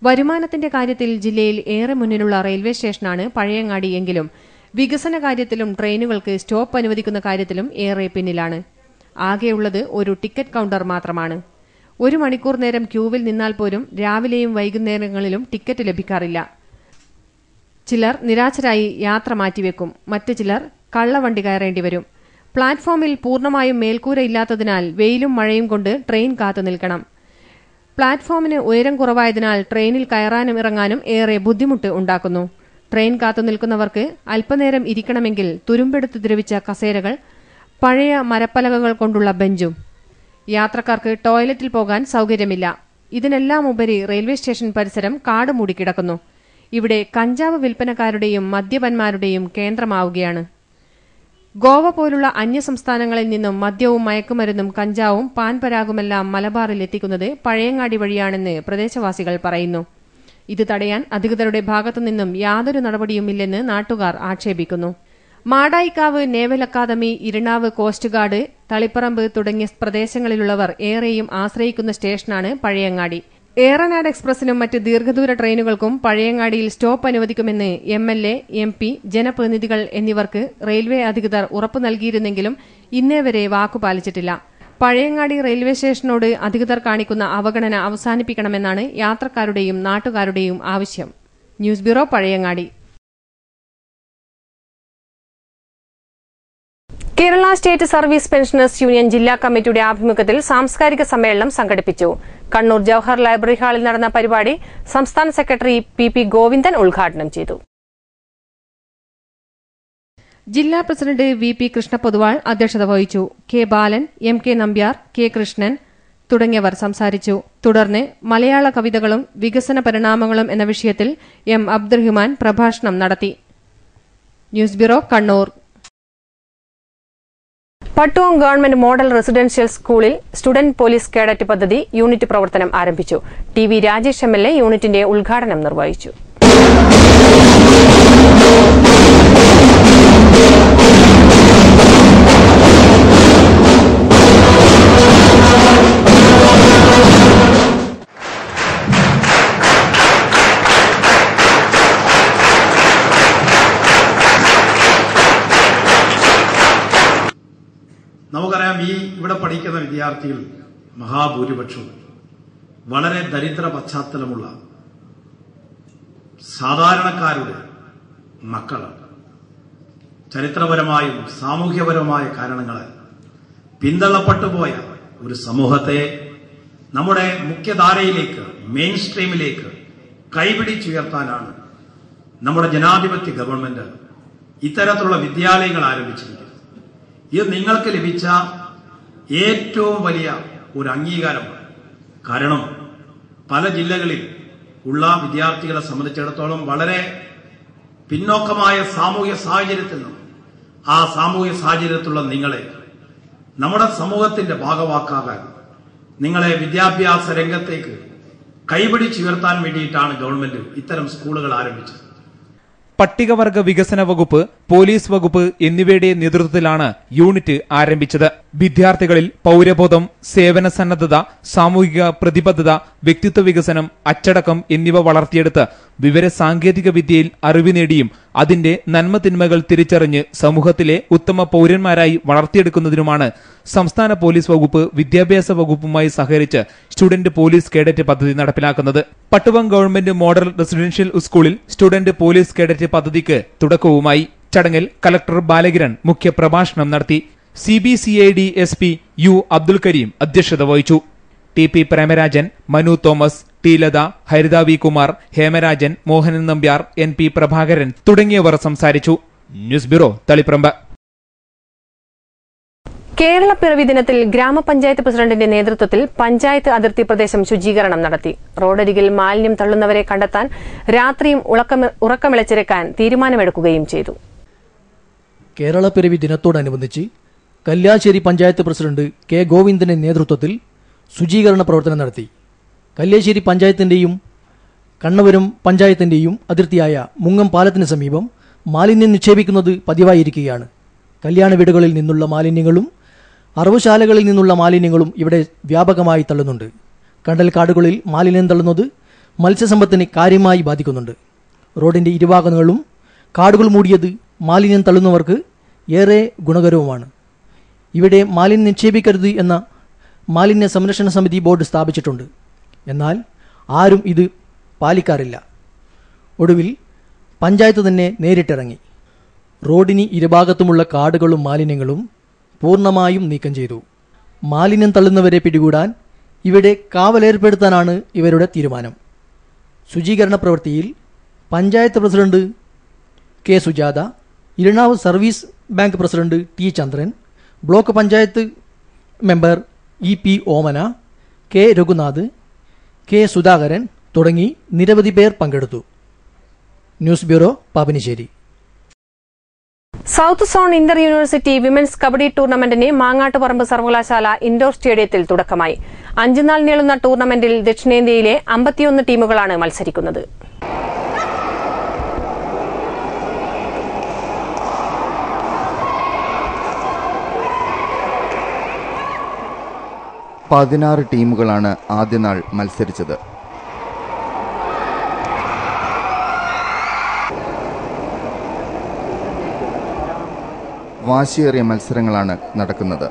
വരുമാനത്തിന്റെ കാര്യത്തിൽ ജില്ലയിൽ ഏറെ മുന്നിലുള്ള റെയിൽവേ സ്റ്റേഷനാണ് പഴയങ്ങാടി എങ്കിലും വികസന കാര്യത്തിലും ട്രെയിനുകൾക്ക് സ്റ്റോപ്പ് അനുവദിക്കുന്ന കാര്യത്തിലും ഏറെ പിന്നിലാണ്. ആകെയുള്ളത് ഒരു ടിക്കറ്റ് കൌണ്ടർ മാത്രമാണ്. 1 മണിക്കൂർ നേരം ക്യൂവിൽ നിന്നാൽ പോലും രാവിലെയും വൈകുന്നേരങ്ങളിലും ടിക്കറ്റ് ലഭിക്കാറില്ല. ചിലർ നിരാശരായി യാത്ര മാറ്റിവെക്കും, മറ്റു ചിലർ കള്ളവണ്ടി കയറേണ്ടി വരും. പ്ലാറ്റ്ഫോമിൽ പൂർണ്ണമായും മേൽക്കൂരയില്ലാത്തതിനാൽ വെയിലും മഴയും കൊണ്ട് ട്രെയിൻ കാത്തു നിൽക്കണം. പ്ലാറ്റ്ഫോമിന് ഉയരം കുറവായതിനാൽ ട്രെയിനിൽ കയറാനും ഇറങ്ങാനും ഏറെ ബുദ്ധിമുട്ട് ഉണ്ടാക്കുന്നു. ട്രെയിൻ കാത്തു നിൽക്കുന്നവർക്ക് അല്പനേരം ഇരിക്കണമെങ്കിൽ തുരുമ്പെടുത്ത് ദ്രവിച്ച കസേരകൾ, പഴയ മരപ്പലകകൾ കൊണ്ടുള്ള ബെഞ്ചും. യാത്രക്കാർക്ക് ടോയ്ലറ്റിൽ പോകാൻ സൌകര്യമില്ല. ഇതിനെല്ലാം ഉപരി റെയിൽവേ സ്റ്റേഷൻ പരിസരം കാട് മൂടിക്കിടക്കുന്നു. ഇവിടെ കഞ്ചാവ് വിൽപ്പനക്കാരുടെയും മദ്യപന്മാരുടെയും കേന്ദ്രമാവുകയാണ്. ഗോവ പോലുള്ള അന്യസംസ്ഥാനങ്ങളിൽ നിന്നും മദ്യവും മയക്കുമരുന്നും കഞ്ചാവും പാൻപരാഗുമെല്ലാം മലബാറിൽ എത്തിക്കുന്നത് പഴയങ്ങാടി വഴിയാണെന്ന് പ്രദേശവാസികൾ പറയുന്നു. ഇത് തടയാൻ അധികൃതരുടെ ഭാഗത്തുനിന്നും യാതൊരു നടപടിയുമില്ലെന്ന് നാട്ടുകാർ ആക്ഷേപിക്കുന്നു. Madayikavu naval academy, Irinavu coast guard, Taliparamba തുടങ്ങിയ പ്രദേശങ്ങളിലുള്ളവർ ഏറെയും ആശ്രയിക്കുന്ന സ്റ്റേഷനാണ് പഴയങ്ങാടി. ഏറനാട് എക്സ്പ്രസിനും മറ്റ് ദീർഘദൂര ട്രെയിനുകൾക്കും പഴയങ്ങാടിയിൽ സ്റ്റോപ്പ് അനുവദിക്കുമെന്ന് MLA, MP, ജനപ്രതിനിധികൾ എന്നിവർക്ക് റെയിൽവേ അധികൃതർ ഉറപ്പു നൽകിയിരുന്നെങ്കിലും ഇന്നേവരെ വാക്കുപാലിച്ചിട്ടില്ല. പഴയങ്ങാടി റെയിൽവേ സ്റ്റേഷനോട് അധികൃതർ കാണിക്കുന്ന അവഗണന അവസാനിപ്പിക്കണമെന്നാണ് യാത്രക്കാരുടെയും നാട്ടുകാരുടെയും ആവശ്യം. News bureau, Pazhayangadi. Kerala state service pensioners union ജില്ലാ കമ്മിറ്റിയുടെ ആഭിമുഖ്യത്തിൽ സാംസ്കാരിക സമ്മേളനം സംഘടിപ്പിച്ചു. കണ്ണൂർ ജവഹർ ലൈബ്രറി ഹാളിൽ നടന്ന പരിപാടി സംസ്ഥാന സെക്രട്ടറി പി ഗോവിന്ദൻ ഉദ്ഘാടനം ചെയ്തു. ജില്ലാ പ്രസിഡന്റ് വി കൃഷ്ണപൊതുവാൾ അധ്യക്ഷത വഹിച്ചു. കെ ബാലൻ, കെ നമ്പ്യാർ, കെ കൃഷ്ണൻ തുടങ്ങിയവർ സംസാരിച്ചു. തുടർന്ന് മലയാള കവിതകളും വികസന പരിണാമങ്ങളും എന്ന വിഷയത്തിൽ അബ്ദുറഹ്മാൻ പ്രഭാഷണം നടത്തി. News bureau, Kannur. Pattuvam government model residential സ്കൂളിൽ സ്റ്റുഡന്റ് പോലീസ് കേഡറ്റ് പദ്ധതി യൂണിറ്റ് പ്രവർത്തനം ആരംഭിച്ചു. ടി രാജേഷ് MLA യൂണിറ്റിന്റെ ഉദ്ഘാടനം നിർവഹിച്ചു. നമുക്കറിയാം, ഇവിടെ പഠിക്കുന്ന വിദ്യാർത്ഥികൾ മഹാഭൂരിപക്ഷവും വളരെ ദരിദ്ര പശ്ചാത്തലമുള്ള സാധാരണക്കാരുടെ മക്കളാണ്. ചരിത്രപരമായും സാമൂഹ്യപരമായ കാരണങ്ങളാൽ പിന്തള്ളപ്പെട്ടുപോയ ഒരു സമൂഹത്തെ നമ്മുടെ മുഖ്യധാരയിലേക്ക്, മെയിൻ സ്ട്രീമിലേക്ക് കൈപിടിച്ചുയർത്താനാണ് നമ്മുടെ ജനാധിപത്യ ഗവൺമെന്റ് ഇത്തരത്തിലുള്ള വിദ്യാലയങ്ങൾ ആരംഭിച്ചിരിക്കുന്നത്. ഇത് നിങ്ങൾക്ക് ലഭിച്ച ഏറ്റവും വലിയ ഒരു അംഗീകാരമാണ്. കാരണം പല ജില്ലകളിൽ ഉള്ള വിദ്യാർത്ഥികളെ സംബന്ധിച്ചിടത്തോളം വളരെ പിന്നോക്കമായ സാമൂഹ്യ സാഹചര്യത്തിൽ നിന്നും ആ സാമൂഹ്യ സാഹചര്യത്തിലുള്ള നിങ്ങളെ നമ്മുടെ സമൂഹത്തിന്റെ ഭാഗവാക്കാകാൻ, നിങ്ങളെ വിദ്യാഭ്യാസ രംഗത്തേക്ക് കൈപിടിച്ചുയർത്താൻ വേണ്ടിയിട്ടാണ് ഗവൺമെന്റ് ഇത്തരം സ്കൂളുകൾ ആരംഭിച്ചത്. പട്ടികവർഗ വികസന വകുപ്പ്, പോലീസ് വകുപ്പ് എന്നിവയുടെ നേതൃത്വത്തിലാണ് യൂണിറ്റ് ആരംഭിച്ചത്. വിദ്യാർത്ഥികളിൽ പൌരബോധം, സേവന സന്നദ്ധത, സാമൂഹിക പ്രതിബദ്ധത, വ്യക്തിത്വ വികസനം, അച്ചടക്കം എന്നിവ വളർത്തിയെടുത്ത് വിവര സാങ്കേതിക വിദ്യയിൽ അറിവ് നേടിയും അതിന്റെ നന്മതിന്മകൾ തിരിച്ചറിഞ്ഞ് സമൂഹത്തിലെ ഉത്തമ പൌരന്മാരായി വളർത്തിയെടുക്കുന്നതിനുമാണ് സംസ്ഥാന പോലീസ് വകുപ്പ് വിദ്യാഭ്യാസ വകുപ്പുമായി സഹകരിച്ച് സ്റ്റുഡന്റ് പോലീസ് കേഡറ്റ് പദ്ധതി നടപ്പിലാക്കുന്നത്. പട്ടുവം ഗവൺമെന്റ് മോഡൽ റെസിഡൻഷ്യൽ സ്കൂളിൽ സ്റ്റുഡന്റ് പോലീസ് കേഡറ്റ് പദ്ധതിക്ക് തുടക്കവുമായി. ചടങ്ങിൽ കലക്ടർ ബാലകിരൺ മുഖ്യപ്രഭാഷണം നടത്തി. CBCID SP U Abdul Kareem അധ്യക്ഷത വഹിച്ചു. TP Premarajan, Manu Thomas, T Latha, Haritha V Kumar, Hemarajan, Mohanan Nambiar, NP Prabhakaran തുടങ്ങിയവർ സംസാരിച്ചു. News bureau, Taliparamba. കേരള പിറവി ദിനത്തിൽ ഗ്രാമപഞ്ചായത്ത് പ്രസിഡന്റിന്റെ നേതൃത്വത്തിൽ പഞ്ചായത്ത് അതിർത്തി പ്രദേശം ശുചീകരണം നടത്തി. റോഡരികിൽ മാലിന്യം തള്ളുന്നവരെ കണ്ടെത്താൻ രാത്രിയും ഉറക്കമിളച്ചിരക്കാൻ തീരുമാനമെടുക്കുകയും ചെയ്തു. കേരള പിറവി ദിനത്തോടനുബന്ധിച്ച് കല്യാശ്ശേരി പഞ്ചായത്ത് പ്രസിഡന്റ് കെ ഗോവിന്ദന്റെ നേതൃത്വത്തിൽ ശുചീകരണ പ്രവർത്തനം നടത്തി. കല്യാശ്ശേരി പഞ്ചായത്തിന്റെയും കണ്ണപുരം പഞ്ചായത്തിന്റെയും അതിർത്തിയായ മുങ്ങം പാലത്തിന് സമീപം മാലിന്യം നിക്ഷേപിക്കുന്നത് പതിവായിരിക്കുകയാണ്. കല്യാണ വീടുകളിൽ നിന്നുള്ള മാലിന്യങ്ങളും അറവുശാലകളിൽ നിന്നുള്ള മാലിന്യങ്ങളും ഇവിടെ വ്യാപകമായി തള്ളുന്നുണ്ട്. കണ്ടൽക്കാടുകളിൽ മാലിന്യം തള്ളുന്നത് മത്സ്യസമ്പത്തിനെ കാര്യമായി ബാധിക്കുന്നുണ്ട്. റോഡിന്റെ ഇരുഭാഗങ്ങളും കാടുകൾ മൂടിയത് മാലിന്യം തള്ളുന്നവർക്ക് ഏറെ ഗുണകരവുമാണ്. ഇവിടെ മാലിന്യം നിക്ഷേപിക്കരുത് എന്ന മാലിന്യ സംരക്ഷണ സമിതി ബോർഡ് സ്ഥാപിച്ചിട്ടുണ്ട്. എന്നാൽ ആരും ഇത് പാലിക്കാറില്ല. ഒടുവിൽ പഞ്ചായത്ത് തന്നെ നേരിട്ടിറങ്ങി റോഡിന് ഇരുഭാഗത്തുമുള്ള കാടുകളും മാലിന്യങ്ങളും പൂർണ്ണമായും നീക്കം ചെയ്തു. മാലിന്യം തള്ളുന്നവരെ പിടികൂടാൻ ഇവിടെ കാവലേർപ്പെടുത്താനാണ് ഇവരുടെ തീരുമാനം. ശുചീകരണ പ്രവൃത്തിയിൽ panchayat president K Sujatha, Irinavu service bank president T Chandran, block panchayat member EP Omana, K Raghunath, K Sudhakaran തുടങ്ങി നിരവധി പേർ പങ്കെടുത്തു. News bureau, Pappinisseri. South zone inter university women's kabaddi ടൂർണമെന്റിന് മാങ്ങാട്ടുപറമ്പ് സർവകലാശാല ഇൻഡോർ സ്റ്റേഡിയത്തിൽ തുടക്കമായി. 5 നാൾ നീളുന്ന ടൂർണമെന്റിൽ ദക്ഷിണേന്ത്യയിലെ 51 ടീമുകളാണ് മത്സരിക്കുന്നത്. പതിനാറ് ടീമുകളാണ് ആദ്യനാൾ മത്സരിച്ചത്. വാശിയേറിയ മത്സരങ്ങളാണ് നടക്കുന്നത്.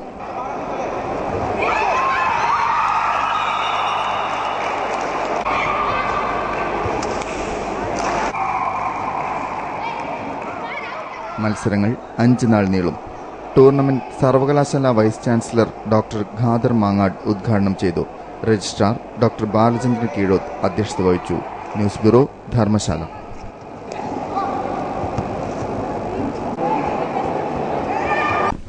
മത്സരങ്ങൾ 5 നാൾ നീളും. ടൂർണമെന്റ് സർവകലാശാല vice chancellor doctor Khader Mangad ഉദ്ഘാടനം ചെയ്തു. രജിസ്ട്രാർ ഡോക്ടർ ബാലചന്ദ്രൻ കീഴോത്ത് അധ്യക്ഷത വഹിച്ചു. News bureau, Dharmasala.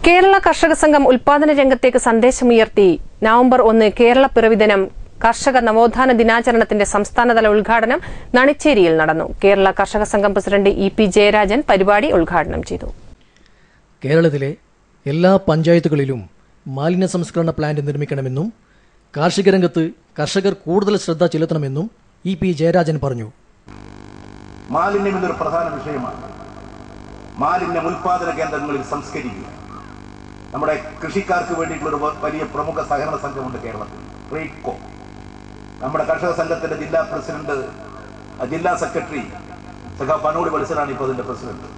കേരള കർഷക സംഘം ഉൽപാദന രംഗത്തേക്ക് സന്ദേശമുയർത്തി നവംബർ 1 കേരള പിറവി ദിനം കർഷക നവോത്ഥാന ദിനാചരണത്തിന്റെ സംസ്ഥാനതല ഉദ്ഘാടനം നണിച്ചേരിയിൽ നടന്നു. കേരള കർഷക സംഘം പ്രസിഡന്റ് EP ജയരാജൻ പരിപാടി ഉദ്ഘാടനം ചെയ്തു. കേരളത്തിലെ എല്ലാ പഞ്ചായത്തുകളിലും മാലിന്യ സംസ്കരണ പ്ലാന്റ് നിർമ്മിക്കണമെന്നും കാർഷിക രംഗത്ത് കർഷകർ കൂടുതൽ ശ്രദ്ധ ചെലുത്തണമെന്നും EP ജയരാജൻ പറഞ്ഞു. മാലിന്യം എന്നൊരു പ്രധാന വിഷയമാണ്. മാലിന്യം ഉൽപാദന കേന്ദ്രങ്ങളിൽ സംസ്കരിക്കുക. നമ്മുടെ കൃഷിക്കാർക്ക് വേണ്ടിയിട്ടുള്ള ഒരു വലിയ പ്രമുഖ സഹകരണ സംഘമുണ്ട് കേരളത്തിൽ, റെയ്ഡ്കോ. നമ്മുടെ കർഷക സംഘത്തിന്റെ ജില്ലാ പ്രസിഡന്റ്, ജില്ലാ സെക്രട്ടറി സഖാ പനോടി വത്സനാണ് ഇപ്പോൾ അതിന്റെ പ്രസിഡന്റ്.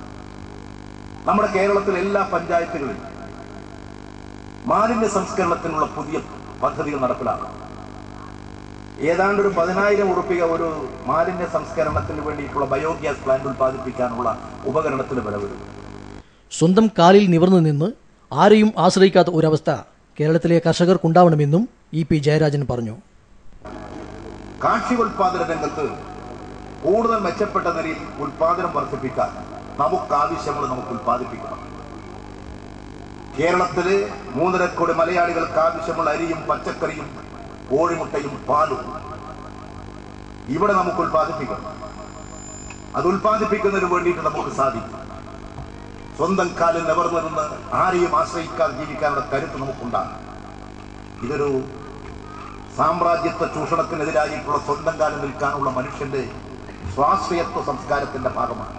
നമ്മുടെ കേരളത്തിലെ എല്ലാ പഞ്ചായത്തുകളിലും മാലിന്യ സംസ്കരണത്തിനുള്ള പുതിയ പദ്ധതികൾ നടപ്പിലാക്കണം. ഏതാണ്ട് ഒരു 10,000 ഉറുപ്പിക ഒരു മാലിന്യ സംസ്കരണത്തിന് വേണ്ടിയിട്ടുള്ള ബയോഗ്യാസ് പ്ലാന്റ് ഉൽപ്പാദിപ്പിക്കാനുള്ള ഉപകരണത്തിന് വില വരും. സ്വന്തം കാലിൽ നിവർന്നു നിന്ന് ആരെയും ആശ്രയിക്കാത്ത ഒരവസ്ഥ കേരളത്തിലെ കർഷകർക്കുണ്ടാവണമെന്നും EP ജയരാജൻ പറഞ്ഞു. കാർഷികോൽപാദന രംഗത്ത് കൂടുതൽ മെച്ചപ്പെട്ട നിലയിൽ ഉൽപാദനം വർദ്ധിപ്പിക്കാൻ നമുക്കാവശ്യങ്ങൾ നമുക്ക് ഉൽപ്പാദിപ്പിക്കണം. കേരളത്തിലെ 3.5 കോടി മലയാളികൾക്ക് ആവശ്യമുള്ള അരിയും പച്ചക്കറിയും കോഴിമുട്ടയും പാലും ഇവിടെ നമുക്ക് ഉൽപ്പാദിപ്പിക്കണം. അത് ഉൽപ്പാദിപ്പിക്കുന്നതിന് വേണ്ടിയിട്ട് നമുക്ക് സാധിക്കും. സ്വന്തം കാലിൽ നിവർന്നു നിന്ന് ആരെയും ആശ്രയിക്കാതെ ജീവിക്കാനുള്ള കരുത്ത് നമുക്കുണ്ടാകും. ഇതൊരു സാമ്രാജ്യത്വ ചൂഷണത്തിനെതിരായിട്ടുള്ള സ്വന്തം കാലിൽ നിൽക്കാനുള്ള മനുഷ്യന്റെ സ്വാശ്രയത്വ സംസ്കാരത്തിന്റെ ഭാഗമാണ്.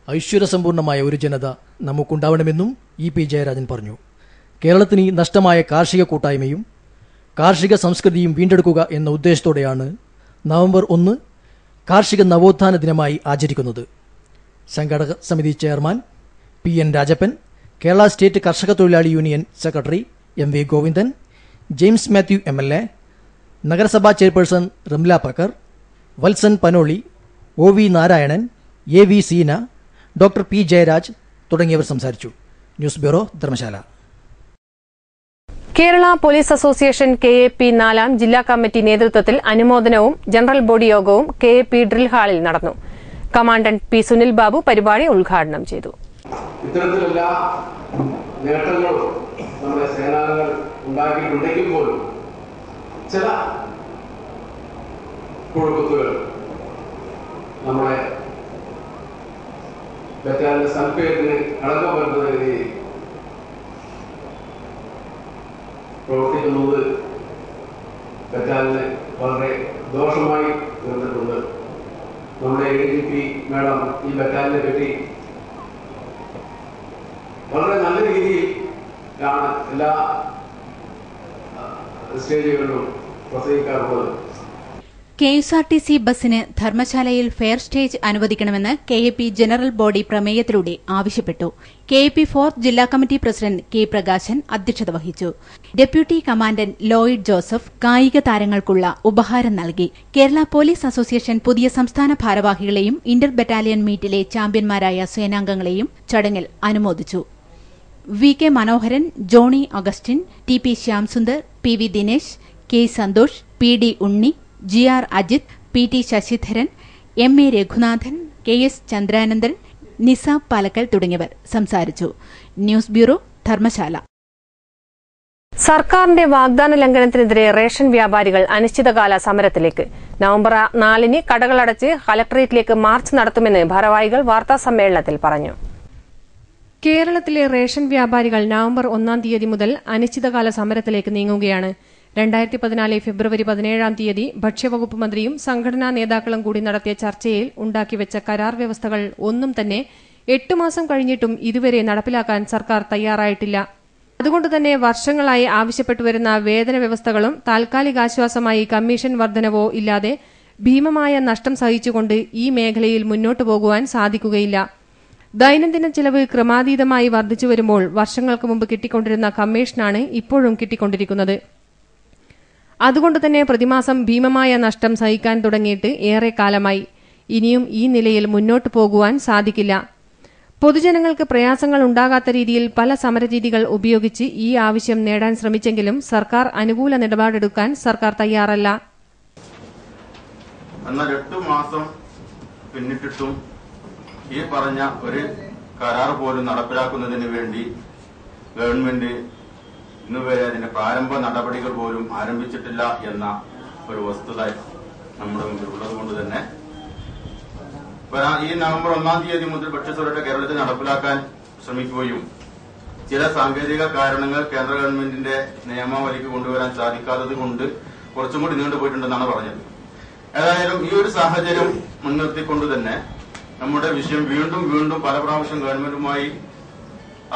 ഐശ്വര്യസമ്പൂർണമായ ഒരു ജനത നമുക്കുണ്ടാവണമെന്നും EP ജയരാജൻ പറഞ്ഞു. കേരളത്തിന് നഷ്ടമായ കാർഷിക കൂട്ടായ്മയും കാർഷിക സംസ്കൃതിയും വീണ്ടെടുക്കുക എന്ന ഉദ്ദേശത്തോടെയാണ് നവംബർ 1 കാർഷിക നവോത്ഥാന ദിനമായി ആചരിക്കുന്നത്. സംഘാടക സമിതി chairman PN Rajappan, Kerala state കർഷക തൊഴിലാളി union secretary MV Govindan, James Mathew MLA, നഗരസഭാ chairperson Ramla Pakkar, Valsan Panoli, OV Narayanan, AV Seena, doctor P Jayaraj തുടങ്ങിയവർ സംസാരിച്ചു. News bureau, Dharmasala. Kerala police association KAP 4 ജില്ലാ കമ്മിറ്റി നേതൃത്വത്തിൽ അനുമോദനവും ജനറൽ ബോഡി യോഗവും KAP ഡ്രിൽ ഹാളിൽ നടന്നു. കമാൻഡന്റ് P സുനിൽ ബാബു പരിപാടി ഉദ്ഘാടനം ചെയ്തു. ഇത്തരത്തിലുള്ള നേട്ടങ്ങൾ നമ്മുടെ സേനാംഗങ്ങൾ ഉണ്ടാക്കിയിട്ടുണ്ടെങ്കിൽ പോലും ചില കുഴപ്പത്തുകൾ നമ്മുടെ ബറ്റാലിയന്റെ സൽപ്പേരിന് കളങ്കം വരുന്ന രീതിയിൽ പ്രവർത്തിക്കുന്നത് ബറ്റാലിയന് വളരെ ദോഷമായി തീർന്നിട്ടുണ്ട്. നമ്മുടെ ADGP മാഡം ഈ ബറ്റാലിയനെ പറ്റി വളരെ നല്ല രീതിയിലാണ് എല്ലാ സ്റ്റേജുകളിലും പ്രസംഗിക്കാറുള്ളത്. KSRTC ബസിന് ധർമ്മശാലയിൽ ഫെയർ സ്റ്റേജ് അനുവദിക്കണമെന്ന് KAP ജനറൽ ബോഡി പ്രമേയത്തിലൂടെ ആവശ്യപ്പെട്ടു. KAP 4 ജില്ലാ കമ്മിറ്റി പ്രസിഡന്റ് K പ്രകാശൻ അധ്യക്ഷത വഹിച്ചു. ഡെപ്യൂട്ടി കമാൻഡന്റ് ലോയിഡ് ജോസഫ് കായിക താരങ്ങൾക്കുള്ള ഉപഹാരം നൽകി. കേരള പോലീസ് അസോസിയേഷൻ പുതിയ സംസ്ഥാന ഭാരവാഹികളെയും ഇന്റർ ബറ്റാലിയൻ മീറ്റിലെ ചാമ്പ്യന്മാരായ സേനാംഗങ്ങളെയും ചടങ്ങിൽ അനുമോദിച്ചു. VK Manoharan, Johnny Augustine, TP Shyamsundar, PV Dinesh, K Santhosh, PD Unni, GR Ajith, PT Sasidharan, MA Raghunathan, KS Chandranandan, Nisab Palakkal തുടങ്ങിയവർ സംസാരിച്ചു. News bureau, Dharmasala. സർക്കാരിന്റെ വാഗ്ദാന ലംഘനത്തിനെതിരെ റേഷൻ വ്യാപാരികൾ അനിശ്ചിതകാല സമരത്തിലേക്ക്. നവംബർ 4 കടകളടച്ച് കലക്ടറേറ്റിലേക്ക് മാർച്ച് നടത്തുമെന്ന് ഭാരവാഹികൾ വാർത്താസമ്മേളനത്തിൽ പറഞ്ഞു. കേരളത്തിലെ റേഷൻ വ്യാപാരികൾ നവംബർ 1 മുതൽ അനിശ്ചിതകാല സമരത്തിലേക്ക് നീങ്ങുകയാണ്. 2014 ഫെബ്രുവരി 17 ഭക്ഷ്യവകുപ്പ് മന്ത്രിയും സംഘടനാ നേതാക്കളും കൂടി നടത്തിയ ചർച്ചയിൽ ഉണ്ടാക്കിവെച്ച കരാർ വ്യവസ്ഥകൾ ഒന്നും തന്നെ 8 മാസം കഴിഞ്ഞിട്ടും ഇതുവരെ നടപ്പിലാക്കാൻ സർക്കാർ തയ്യാറായിട്ടില്ല. അതുകൊണ്ടുതന്നെ വർഷങ്ങളായി ആവശ്യപ്പെട്ടുവരുന്ന വേതന വ്യവസ്ഥകളും താൽക്കാലികാശ്വാസമായി കമ്മീഷൻ വർധനവോ ഇല്ലാതെ ഭീമമായ നഷ്ടം സഹിച്ചുകൊണ്ട് ഈ മേഖലയിൽ മുന്നോട്ടു പോകുവാൻ സാധിക്കുകയില്ല. ദൈനംദിന ചെലവ് ക്രമാതീതമായി വർദ്ധിച്ചു വരുമ്പോൾ വർഷങ്ങൾക്ക് മുമ്പ് കിട്ടിക്കൊണ്ടിരുന്ന കമ്മീഷനാണ് ഇപ്പോഴും കിട്ടിക്കൊണ്ടിരിക്കുന്നത്. അതുകൊണ്ടുതന്നെ പ്രതിമാസം ഭീമമായ നഷ്ടം സഹിക്കാൻ തുടങ്ങിയിട്ട് ഏറെ കാലമായി. ഇനിയും ഈ നിലയിൽ മുന്നോട്ടു പോകുവാൻ സാധിക്കില്ല. പൊതുജനങ്ങൾക്ക് പ്രയാസങ്ങൾ ഉണ്ടാകാത്ത രീതിയിൽ പല സമരരീതികൾ ഉപയോഗിച്ച് ഈ ആവശ്യം നേടാൻ ശ്രമിച്ചെങ്കിലും സർക്കാർ അനുകൂല നിലപാടെടുക്കാൻ സർക്കാർ തയ്യാറല്ല. എന്നാൽ 8 മാസം പിന്നിട്ടിട്ടും ഈ പറഞ്ഞ ഒരു കരാർ പോലും നടപ്പിലാക്കുന്നതിന് വേണ്ടി ഗവൺമെന്റ് ഇന്നുവരെ അതിന്റെ പ്രാരംഭ നടപടികൾ പോലും ആരംഭിച്ചിട്ടില്ല എന്ന ഒരു വസ്തുത നമ്മുടെ മുമ്പിൽ ഉള്ളതുകൊണ്ട് തന്നെ ഈ നവംബർ 1-ാം തീയതി മുതൽ ഭക്ഷ്യസുരക്ഷ കേരളത്തിൽ നടപ്പിലാക്കാൻ ശ്രമിക്കുകയും ചില സാങ്കേതിക കാരണങ്ങൾ കേന്ദ്ര ഗവൺമെന്റിന്റെ നിയമാവലിക്ക് കൊണ്ടുവരാൻ സാധിക്കാത്തത് കൊണ്ട് കുറച്ചും കൂടി നീണ്ടുപോയിട്ടുണ്ടെന്നാണ് പറഞ്ഞത്. ഏതായാലും ഈ ഒരു സാഹചര്യം മുൻനിർത്തിക്കൊണ്ട് തന്നെ നമ്മുടെ വിഷയം വീണ്ടും വീണ്ടും പല പ്രാവശ്യം ഗവൺമെന്റുമായി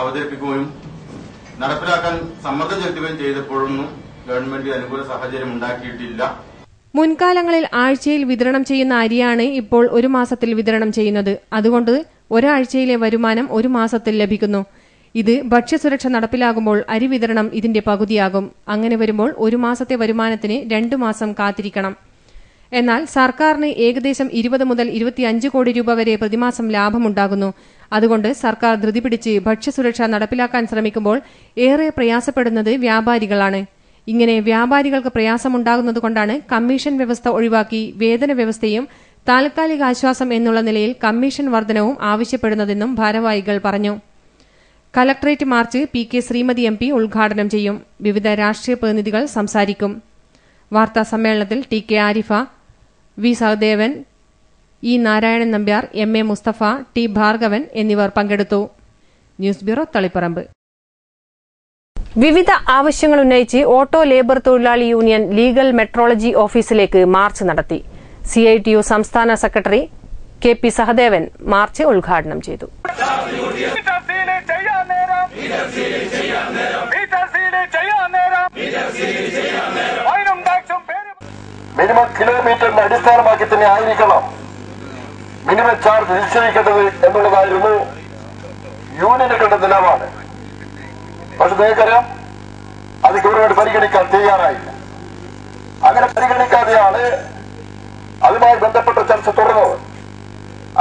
അവതരിപ്പിക്കുകയും നടപ്പിലാക്കാൻ സമ്മർദ്ദം ചെലുത്തുകയും ചെയ്തപ്പോഴൊന്നും ഗവൺമെന്റ് അനുകൂല സാഹചര്യം ഉണ്ടാക്കിയിട്ടില്ല. മുൻകാലങ്ങളിൽ ആഴ്ചയിൽ വിതരണം ചെയ്യുന്ന അരിയാണ് ഇപ്പോൾ 1 മാസത്തിൽ വിതരണം ചെയ്യുന്നത്. അതുകൊണ്ട് ഒരാഴ്ചയിലെ വരുമാനം 1 മാസത്തിൽ ലഭിക്കുന്നു. ഇത് ഭക്ഷ്യസുരക്ഷ നടപ്പിലാകുമ്പോൾ അരി വിതരണം ഇതിന്റെ പകുതിയാകും. അങ്ങനെ വരുമ്പോൾ 1 മാസത്തെ വരുമാനത്തിന് 2 മാസം കാത്തിരിക്കണം. എന്നാൽ സർക്കാരിന് ഏകദേശം 20 മുതൽ 25 കോടി രൂപ വരെ പ്രതിമാസം ലാഭമുണ്ടാകുന്നു. അതുകൊണ്ട് സർക്കാർ ധൃതി പിടിച്ച് ഭക്ഷ്യസുരക്ഷ നടപ്പിലാക്കാൻ ശ്രമിക്കുമ്പോൾ ഏറെ പ്രയാസപ്പെടുന്നത് വ്യാപാരികളാണ്. ഇങ്ങനെ വ്യാപാരികൾക്ക് പ്രയാസമുണ്ടാകുന്നതുകൊണ്ടാണ് കമ്മീഷൻ വ്യവസ്ഥ ഒഴിവാക്കി വേതന വ്യവസ്ഥയും താൽക്കാലിക ആശ്വാസം എന്നുള്ള നിലയിൽ കമ്മീഷൻ വർധനവും ആവശ്യപ്പെടുന്നതെന്നും ഭാരവാഹികൾ പറഞ്ഞു. Collectorate March PK Shrimati MP ഉദ്ഘാടനം ചെയ്യും. വിവിധ രാഷ്ട്രീയ പ്രതിനിധികൾ സംസാരിക്കും. വാർത്താ സമ്മേളനത്തിൽ TK Arifa, V Sahadevan, E Narayanan Nambiar, MA Mustafa, T Bhargavan എന്നിവർ പങ്കെടുത്തു. News bureau, Taliparamba. വിവിധ ആവശ്യങ്ങൾ ഉന്നയിച്ച് ഓട്ടോ ലേബർ തൊഴിലാളി യൂണിയൻ ലീഗൽ മെട്രോളജി ഓഫീസിലേക്ക് മാർച്ച് നടത്തി. CITU സംസ്ഥാന സെക്രട്ടറി KP സഹദേവൻ മാർച്ച് ഉദ്ഘാടനം ചെയ്തു. മിനിമം കിലോമീറ്ററിനെ അടിസ്ഥാനമാക്കി തന്നെ ആയിരിക്കണം മിനിമം ചാർജ് നിശ്ചയിക്കേണ്ടത് എന്നുള്ളതായിരുന്നു യൂണിയനുകളുടെ നിലപാട്. പക്ഷെ നിങ്ങൾക്കറിയാം, അത് ഗവൺമെന്റ് പരിഗണിക്കാൻ തയ്യാറായില്ല. അങ്ങനെ പരിഗണിക്കാതെയാണ് അതുമായി ബന്ധപ്പെട്ട ചർച്ച തുടർന്നത്.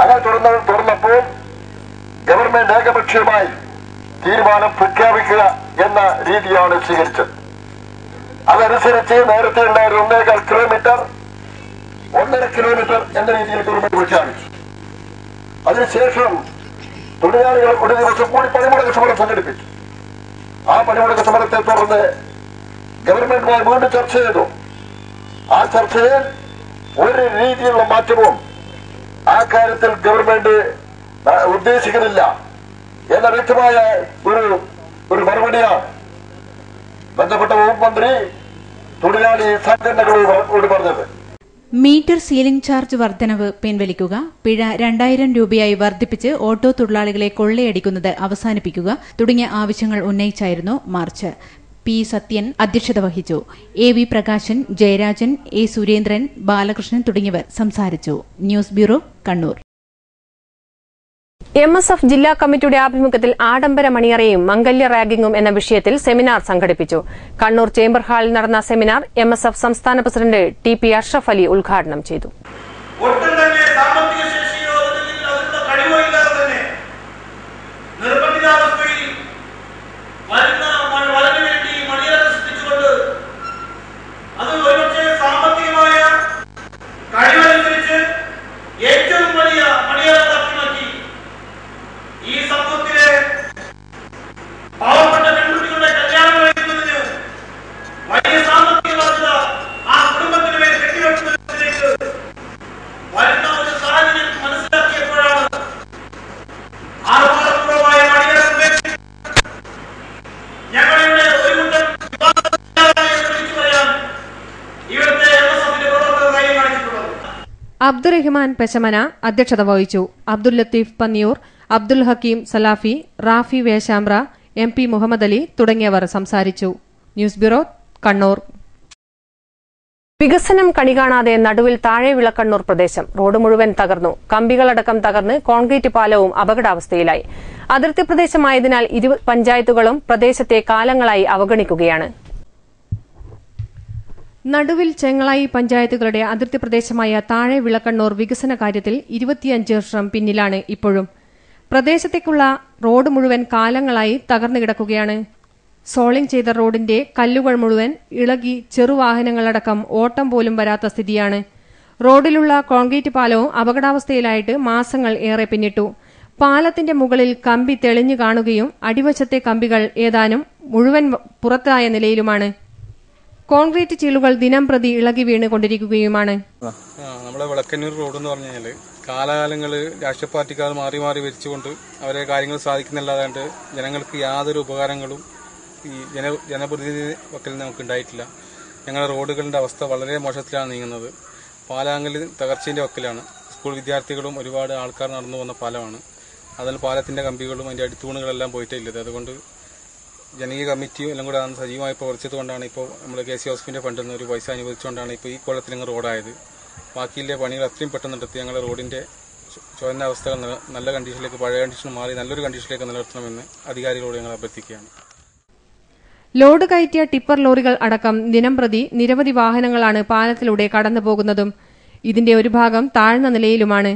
അങ്ങനെ തുടർന്നപ്പോൾ ഗവൺമെന്റ് ഏകപക്ഷീയമായി തീരുമാനം പ്രഖ്യാപിക്കുക എന്ന രീതിയാണ് സ്വീകരിച്ചത്. അതനുസരിച്ച് നേരത്തെ ഉണ്ടായിരുന്ന 1.25 കിലോമീറ്റർ 1.5 കിലോമീറ്റർ എന്ന രീതിയിൽ ഗവൺമെന്റ് പ്രഖ്യാപിച്ചു. അതിനുശേഷം തൊഴിലാളികൾ ഒരു ദിവസം കൂടി പണിമുടക്ക് സമരം സംഘടിപ്പിച്ചു. ആ പണിമുടക്ക് സമരത്തെ തുടർന്ന് ഗവൺമെന്റുമായി വീണ്ടും ചർച്ച ചെയ്തു. ആ ചർച്ചയിൽ ഒരു രീതിയിലുള്ള മാറ്റവും ആ കാര്യത്തിൽ ഗവൺമെന്റ് ഉദ്ദേശിക്കുന്നില്ല എന്ന വ്യക്തമായ ഒരു മറുപടിയാണ് ബന്ധപ്പെട്ട വകുപ്പ് മന്ത്രി തൊഴിലാളി സംഘടനകളോട് പറഞ്ഞത്. മീറ്റർ സീലിംഗ് ചാർജ് വർധനവ് പിൻവലിക്കുക, പിഴ 2000 രൂപയായി വർദ്ധിപ്പിച്ച് ഓട്ടോ തൊഴിലാളികളെ കൊള്ളയടിക്കുന്നത് അവസാനിപ്പിക്കുക തുടങ്ങിയ ആവശ്യങ്ങൾ ഉന്നയിച്ചായിരുന്നു മാർച്ച്. P സത്യൻ അധ്യക്ഷത വഹിച്ചു. AV പ്രകാശൻ, ജയരാജൻ, A സുരേന്ദ്രൻ, ബാലകൃഷ്ണൻ തുടങ്ങിയവർ സംസാരിച്ചു. News bureau, Kannur. MSF ജില്ലാ കമ്മിറ്റിയുടെ ആഭിമുഖ്യത്തിൽ ആഡംബര മണിയറയും മംഗല്യ റാഗിംഗും എന്ന വിഷയത്തിൽ സെമിനാർ സംഘടിപ്പിച്ചു. കണ്ണൂർ ചേംബർ ഹാളിൽ നടന്ന സെമിനാർ MSF സംസ്ഥാന പ്രസിഡന്റ് TP അഷ്റഫ് അലി ഉദ്ഘാടനം ചെയ്തു. അബ്ദുറഹ്മാൻ പെശമന അധ്യക്ഷത വഹിച്ചു. അബ്ദുൽ ലത്തീഫ് പന്നിയൂർ, അബ്ദുൽ ഹക്കീം സലാഫി, റാഫി വേശാമ്ര, MP മുഹമ്മദ് അലി തുടങ്ങിയവർ സംസാരിച്ചു. News bureau, Kannur. വികസനം കണികാണാതെ നടുവിൽ താഴെവിള കണ്ണൂർ പ്രദേശം റോഡ് മുഴുവൻ തകർന്നു. കമ്പികളടക്കം തകർന്ന് കോൺക്രീറ്റ് പാലവും അപകടാവസ്ഥയിലായി. അതിർത്തി പ്രദേശമായതിനാൽ 20 പഞ്ചായത്തുകളും പ്രദേശത്തെ കാലങ്ങളായി അവഗണിക്കുകയാണ്. നടുവിൽ ചെങ്ങളായി പഞ്ചായത്തുകളുടെ അതിർത്തി പ്രദേശമായ താഴെ വിളക്കണ്ണൂർ വികസന കാര്യത്തിൽ 25 വർഷം പിന്നിലാണ് ഇപ്പോഴും. പ്രദേശത്തേക്കുള്ള റോഡ് മുഴുവൻ കാലങ്ങളായി തകർന്നു കിടക്കുകയാണ്. സോളിംഗ് ചെയ്ത റോഡിന്റെ കല്ലുകൾ മുഴുവൻ ഇളകി ചെറുവാഹനങ്ങളടക്കം ഓട്ടം പോലും വരാത്ത സ്ഥിതിയാണ്. റോഡിലുള്ള കോൺക്രീറ്റ് പാലവും അപകടാവസ്ഥയിലായിട്ട് മാസങ്ങൾ ഏറെ പിന്നിട്ടു. പാലത്തിന്റെ മുകളിൽ കമ്പി തെളിഞ്ഞു കാണുകയും അടിവശത്തെ കമ്പികൾ ഏതാനും മുഴുവൻ പുറത്തായ നിലയിലുമാണ്. കോൺക്രീറ്റ് ചീളുകൾ ദിനം പ്രതി ഇളകി വീണുകൊണ്ടിരിക്കുകയുമാണ്. നമ്മുടെ വിളക്കന്നൂർ റോഡ് എന്ന് പറഞ്ഞു കഴിഞ്ഞാൽ കാലാകാലങ്ങൾ രാഷ്ട്രീയ പാർട്ടിക്കാർ മാറി മാറി ഭരിച്ചുകൊണ്ട് അവരെ കാര്യങ്ങൾ സാധിക്കുന്നില്ലാതാണ്ട് ജനങ്ങൾക്ക് യാതൊരു ഉപകാരങ്ങളും ഈ ജനപ്രതിനിധി വക്കിൽ നമുക്ക് ഉണ്ടായിട്ടില്ല. ഞങ്ങളുടെ റോഡുകളുടെ അവസ്ഥ വളരെ മോശത്തിലാണ് നീങ്ങുന്നത്. പാലാങ്കൽ തകർച്ചയുടെ വക്കിലാണ്. സ്കൂൾ വിദ്യാർത്ഥികളും ഒരുപാട് ആൾക്കാർ നടന്നു പോകുന്ന പാലമാണ്. അതിൽ പാലത്തിന്റെ കമ്പികളും അതിന്റെ അടിത്തൂണുകളെല്ലാം പോയിട്ടേ ഇല്ലത്. അതുകൊണ്ട് ജനകീയ കമ്മിറ്റിയും എല്ലാം കൂടെ സജീവമായി പ്രവർത്തിച്ചതുകൊണ്ടാണ് ഇപ്പോൾ നമ്മൾ KC ഹോസ്പിറ്റലിന്റെ ഫണ്ടിൽ നിന്ന് ഒരു പൈസ അനുവദിച്ചുകൊണ്ടാണ് ഇപ്പോൾ ഈ കൊല്ലത്തിൽ ഞങ്ങൾ റോഡായത്. ബാക്കിയുള്ള പണികൾ അത്രയും പെട്ടെന്ന് നടത്തി ഞങ്ങളുടെ റോഡിന്റെ ചോദന അവസ്ഥകൾ നല്ല കണ്ടീഷനിലേക്ക്, പഴയ കണ്ടീഷൻ മാറി നല്ലൊരു കണ്ടീഷനിലേക്ക് നിലനിർത്തണമെന്ന് അധികാരികളോട് ഞങ്ങൾ അഭ്യർത്ഥിക്കുകയാണ്. ലോഡ് കയറ്റിയ ടിപ്പർ ലോറികൾ അടക്കം ദിനംപ്രതി നിരവധി വാഹനങ്ങളാണ് പാലത്തിലൂടെ കടന്നുപോകുന്നതും. ഇതിന്റെ ഒരു ഭാഗം താഴ്ന്ന നിലയിലുമാണ്.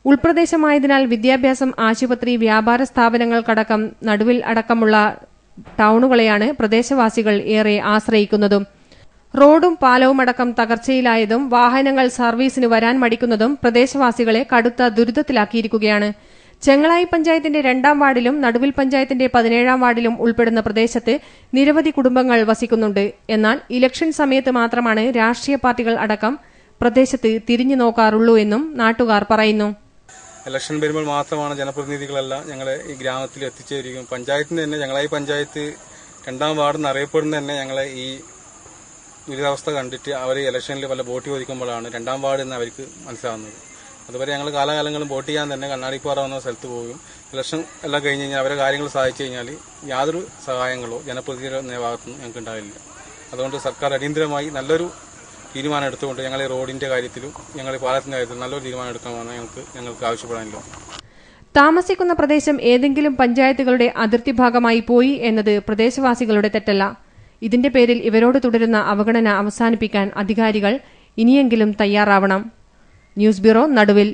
ഉൾപ്രദേശമായതിനാൽ വിദ്യാഭ്യാസം, ആശുപത്രി, വ്യാപാര സ്ഥാപനങ്ങൾക്കടക്കം നടുവിൽ അടക്കമുള്ള ടൌണുകളെയാണ് പ്രദേശവാസികൾ ഏറെ ആശ്രയിക്കുന്നതും. റോഡും പാലവുമടക്കം തകർച്ചയിലായതും വാഹനങ്ങൾ സർവീസിന് വരാൻ മടിക്കുന്നതും പ്രദേശവാസികളെ കടുത്ത ദുരിതത്തിലാക്കിയിരിക്കുകയാണ്. ചെങ്ങളായി പഞ്ചായത്തിന്റെ 2ാം വാർഡിലും നടുവിൽ പഞ്ചായത്തിന്റെ 17ാം വാർഡിലും ഉൾപ്പെടുന്ന പ്രദേശത്ത് നിരവധി കുടുംബങ്ങൾ വസിക്കുന്നുണ്ട്. എന്നാൽ ഇലക്ഷൻ സമയത്ത് മാത്രമാണ് രാഷ്ട്രീയ പാർട്ടികൾ അടക്കം പ്രദേശത്ത് തിരിഞ്ഞു നോക്കാറുള്ളൂ എന്നും നാട്ടുകാർ പറയുന്നു. ഇലക്ഷൻ വരുമ്പോൾ മാത്രമാണ് ജനപ്രതിനിധികളെല്ലാം ഞങ്ങളെ ഈ ഗ്രാമത്തിൽ എത്തിച്ചേരുകയും പഞ്ചായത്തിന് തന്നെ ഞങ്ങളായി പഞ്ചായത്ത് 2ാം വാർഡ് എന്നറിയപ്പെടുന്ന തന്നെ ഞങ്ങളെ ഈ ദുരിതാവസ്ഥ കണ്ടിട്ട് അവർ ഇലക്ഷനിൽ വല്ല വോട്ട് ചോദിക്കുമ്പോഴാണ് 2ാം വാർഡ് എന്ന് അവർക്ക് മനസ്സിലാവുന്നത്. അതുവരെ ഞങ്ങൾ കാലാകാലങ്ങളും വോട്ട് ചെയ്യാൻ തന്നെ കണ്ണാടിപ്പാറ എന്ന സ്ഥലത്ത് പോവുകയും ഇലക്ഷൻ എല്ലാം കഴിഞ്ഞ് കഴിഞ്ഞാൽ അവരെ കാര്യങ്ങൾ സാധിച്ചു കഴിഞ്ഞാൽ യാതൊരു സഹായങ്ങളോ ജനപ്രതിനിധികളുടെ ഭാഗത്തുനിന്ന് ഞങ്ങൾക്ക് ഉണ്ടാവില്ല. അതുകൊണ്ട് സർക്കാർ അടിയന്തരമായി നല്ലൊരു തീരുമാനം എടുത്തുകൊണ്ട് ഞങ്ങൾ ഈ റോഡിന്റെ കാര്യത്തിലും ഞങ്ങൾ പാലത്തിന്റെ കാര്യത്തിലും നല്ലൊരു തീരുമാനം എടുക്കണമെന്ന് ഞങ്ങൾക്ക് ആവശ്യപ്പെടാനല്ലോ. താമസിക്കുന്ന പ്രദേശം ഏതെങ്കിലും പഞ്ചായത്തുകളുടെ അതിർത്തി ഭാഗമായി പോയി എന്നത് പ്രദേശവാസികളുടെ തെറ്റല്ല. ഇതിന്റെ പേരിൽ ഇവരോട് തുടരുന്ന അവഗണന അവസാനിപ്പിക്കാൻ അധികാരികൾ ഇനിയെങ്കിലും തയ്യാറാവണം. ന്യൂസ് ബ്യൂറോ, നടുവിൽ.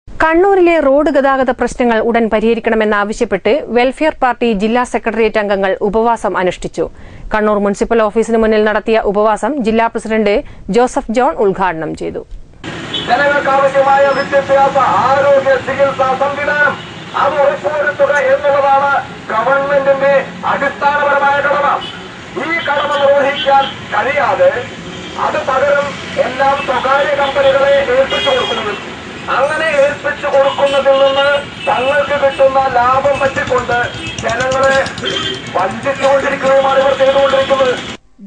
കണ്ണൂരിലെ റോഡ് ഗതാഗത പ്രശ്നങ്ങൾ ഉടൻ പരിഹരിക്കണമെന്നാവശ്യപ്പെട്ട് വെൽഫെയർ പാർട്ടി ജില്ലാ സെക്രട്ടേറിയറ്റ് അംഗങ്ങൾ ഉപവാസം അനുഷ്ഠിച്ചു. കണ്ണൂർ മുനിസിപ്പൽ ഓഫീസിന് മുന്നിൽ നടത്തിയ ഉപവാസം ജില്ലാ പ്രസിഡന്റ് ജോസഫ് ജോൺ ഉദ്ഘാടനം ചെയ്തു. ജനങ്ങൾക്കാവശ്യമായ വിദ്യാഭ്യാസ, ആരോഗ്യ, ചികിത്സാ സംവിധാനം അത് ഉറപ്പുവരുത്തുക എന്നുള്ളതാണ് ഗവൺമെന്റിന്റെ അടിസ്ഥാനപരമായ കടമ. ഈ കടമ നിർവഹിക്കാൻ കഴിയാതെ അത് പകരം എല്ലാം സ്വകാര്യ കമ്പനികളെ ഏൽപ്പിച്ചു കൊടുക്കുന്നതിൽ അങ്ങനെ ഏൽപ്പിച്ചു കൊടുക്കുന്നതിൽ നിന്ന് തങ്ങൾക്ക് കിട്ടുന്ന ലാഭം പറ്റിക്കൊണ്ട് ജനങ്ങളെ വഞ്ചിച്ചുകൊണ്ടിരിക്കുകയുമാണ് ഇവർ ചെയ്തുകൊണ്ടിരിക്കുന്നത്.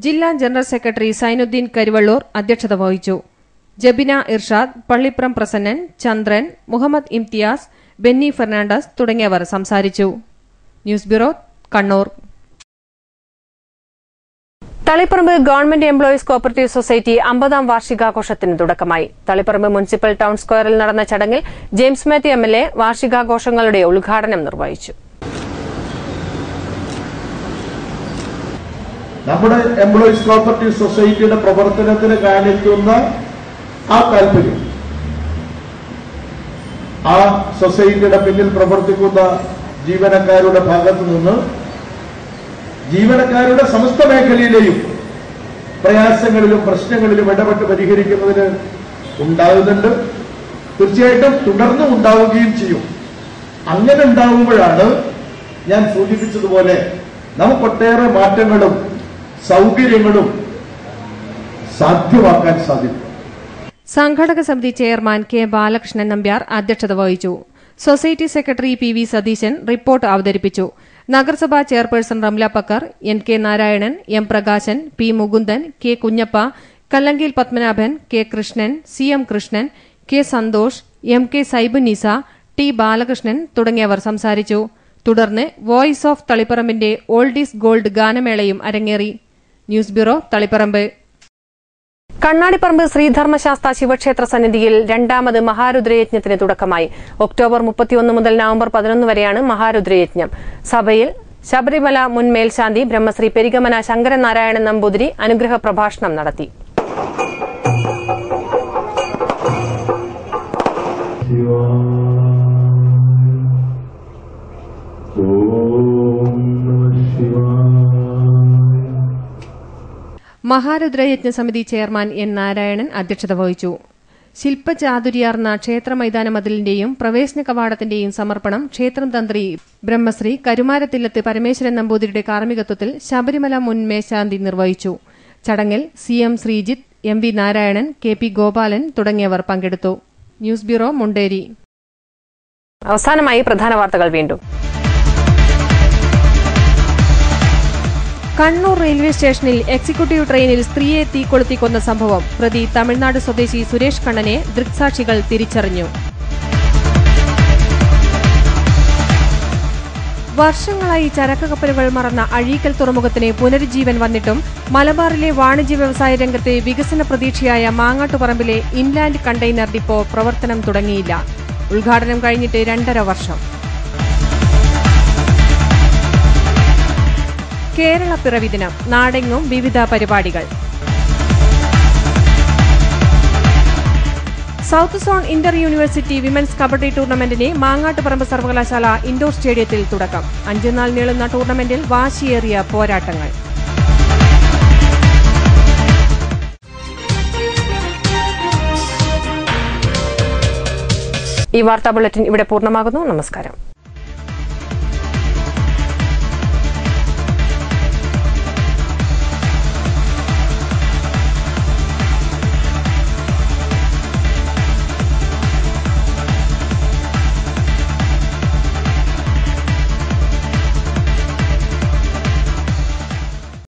ജില്ലാ ജനറൽ സെക്രട്ടറി സൈനുദ്ദീൻ കരിവള്ളൂർ അധ്യക്ഷത വഹിച്ചു. ജബിന ഇർഷാദ്, പള്ളിപ്രം പ്രസന്നൻ, ചന്ദ്രൻ, മുഹമ്മദ് ഇംതിയാസ്, ബെന്നി ഫെർണാണ്ടസ് തുടങ്ങിയവർ സംസാരിച്ചു. News bureau, Kannur. Taliparamba government employees cooperative society 50ാം വാർഷികാഘോഷത്തിന് തുടക്കമായി. തളിപ്പറമ്പ് മുനിസിപ്പൽ ടൌൺ സ്ക്വയറിൽ നടന്ന ചടങ്ങിൽ ജെയിംസ് മാത്യു MLA വാർഷികാഘോഷങ്ങളുടെ ഉദ്ഘാടനം നിർവഹിച്ചു. നമ്മുടെ എംപ്ലോയീസ് കോഓപ്പറേറ്റീവ് സൊസൈറ്റിയുടെ പ്രവർത്തനത്തിന് കാണിക്കുന്ന ആ താല്പര്യം, ആ സൊസൈറ്റിയുടെ പിന്നിൽ പ്രവർത്തിക്കുന്ന ജീവനക്കാരുടെ ഭാഗത്തു നിന്ന് ജീവനക്കാരുടെ സമസ്ത മേഖലയിലെയും പ്രയാസങ്ങളിലും പ്രശ്നങ്ങളിലും ഇടപെട്ട് പരിഹരിക്കുന്നതിന് ഉണ്ടാകുന്നുണ്ട്. തീർച്ചയായിട്ടും തുടർന്നും ഉണ്ടാവുകയും ചെയ്യും. അങ്ങനെ ഉണ്ടാകുമ്പോഴാണ് ഞാൻ സൂചിപ്പിച്ചതുപോലെ നമുക്കൊട്ടേറെ മാറ്റങ്ങളും സൗകര്യങ്ങളും സാധ്യമാക്കാൻ സാധിക്കും. സംഘാടക സമിതി ചെയർമാൻ കെ ബാലകൃഷ്ണൻ നമ്പ്യാർ അധ്യക്ഷത വഹിച്ചു. Society secretary PV Satheesan report അവതരിപ്പിച്ചു. നഗരസഭാ chairperson Ramla Pakkar, NK Narayanan, M Prakashan, P Mukundan, K Kunhappa, Kallangil Padmanabhan, K Krishnan, CM Krishnan, K Santhosh, MK Saibunnisa, T Balakrishnan തുടങ്ങിയവർ സംസാരിച്ചു. തുടർന്ന് വോയിസ് ഓഫ് തളിപ്പറമ്പിന്റെ ഓൾഡ് ഈസ് ഗോൾഡ് ഗാനമേളയും അരങ്ങേറി. News bureau, Taliparamba. കണ്ണാടിപ്പറമ്പ് ശ്രീധർമ്മശാസ്ത ശിവക്ഷേത്ര സന്നിധിയിൽ 2ാമത് മഹാരുദ്രയജ്ഞത്തിന് തുടക്കമായി. ഒക്ടോബർ 31 മുതൽ നവംബർ 11 വരെയാണ് മഹാരുദ്രയജ്ഞം. സഭയിൽ ശബരിമല മുൻ മേൽശാന്തി ബ്രഹ്മശ്രീ പെരിഗമന ശങ്കരനാരായണൻ നമ്പൂതിരി അനുഗ്രഹ പ്രഭാഷണം നടത്തി. ശിവ മഹാരുദ്രയജ്ഞ സമിതി ചെയർമാൻ എൻ നാരായണൻ അധ്യക്ഷത വഹിച്ചു. ശില്പചാതുര്യാർന്ന ക്ഷേത്ര മൈതാന മതിലിന്റെയും പ്രവേശന കവാടത്തിന്റെയും സമർപ്പണം ക്ഷേത്രം തന്ത്രി ബ്രഹ്മശ്രീ കരുമാരത്തില്ലത്ത് പരമേശ്വരൻ നമ്പൂതിരിയുടെ കാർമ്മികത്വത്തിൽ ശബരിമല മുൻ മേശാന്തി നിർവഹിച്ചു. ചടങ്ങിൽ CM Sreejith, MV Narayanan, KP Gopalan തുടങ്ങിയവർ പങ്കെടുത്തു. News bureau, Munderi. അവസാനമായി പ്രധാന വാർത്തകൾ വീണ്ടും. കണ്ണൂർ റെയിൽവേ സ്റ്റേഷനിൽ എക്സിക്യൂട്ടീവ് ട്രെയിനിൽ സ്ത്രീയെ തീകൊളുത്തി കൊന്ന സംഭവം. പ്രതി തമിഴ്നാട് സ്വദേശി സുരേഷ് കണ്ണനെ ദൃക്സാക്ഷികൾ തിരിച്ചറിഞ്ഞു. വർഷങ്ങളായി ചരക്ക് കപ്പലുകൾ മറന്ന അഴീക്കൽ തുറമുഖത്തിന് പുനരുജ്ജീവൻ വന്നിട്ടും മലബാറിലെ വാണിജ്യ വ്യവസായ രംഗത്തെ വികസന പ്രതീക്ഷയായ മാങ്ങാട്ടുപറമ്പിലെ ഇൻലാൻഡ് കണ്ടെയ്നർ ഡിപ്പോ പ്രവർത്തനം തുടങ്ങിയില്ല. ഉദ്ഘാടനം കഴിഞ്ഞിട്ട് 2.5 വർഷം. കേരള പിറവി ദിനം. നാടെങ്ങും വിവിധ പരിപാടികൾ. South zone inter university women's kabaddi ടൂർണമെന്റിന് മാങ്ങാട്ടുപറമ്പ് സർവകലാശാല ഇൻഡോർ സ്റ്റേഡിയത്തിൽ തുടക്കം. 5 നാൾ നീളുന്ന ടൂർണമെന്റിൽ വാശിയേറിയ പോരാട്ടങ്ങൾ. ഈ വാർത്താ ബുള്ളറ്റിൻ ഇവിടെ പൂർണ്ണമാകുന്നു. നമസ്കാരം.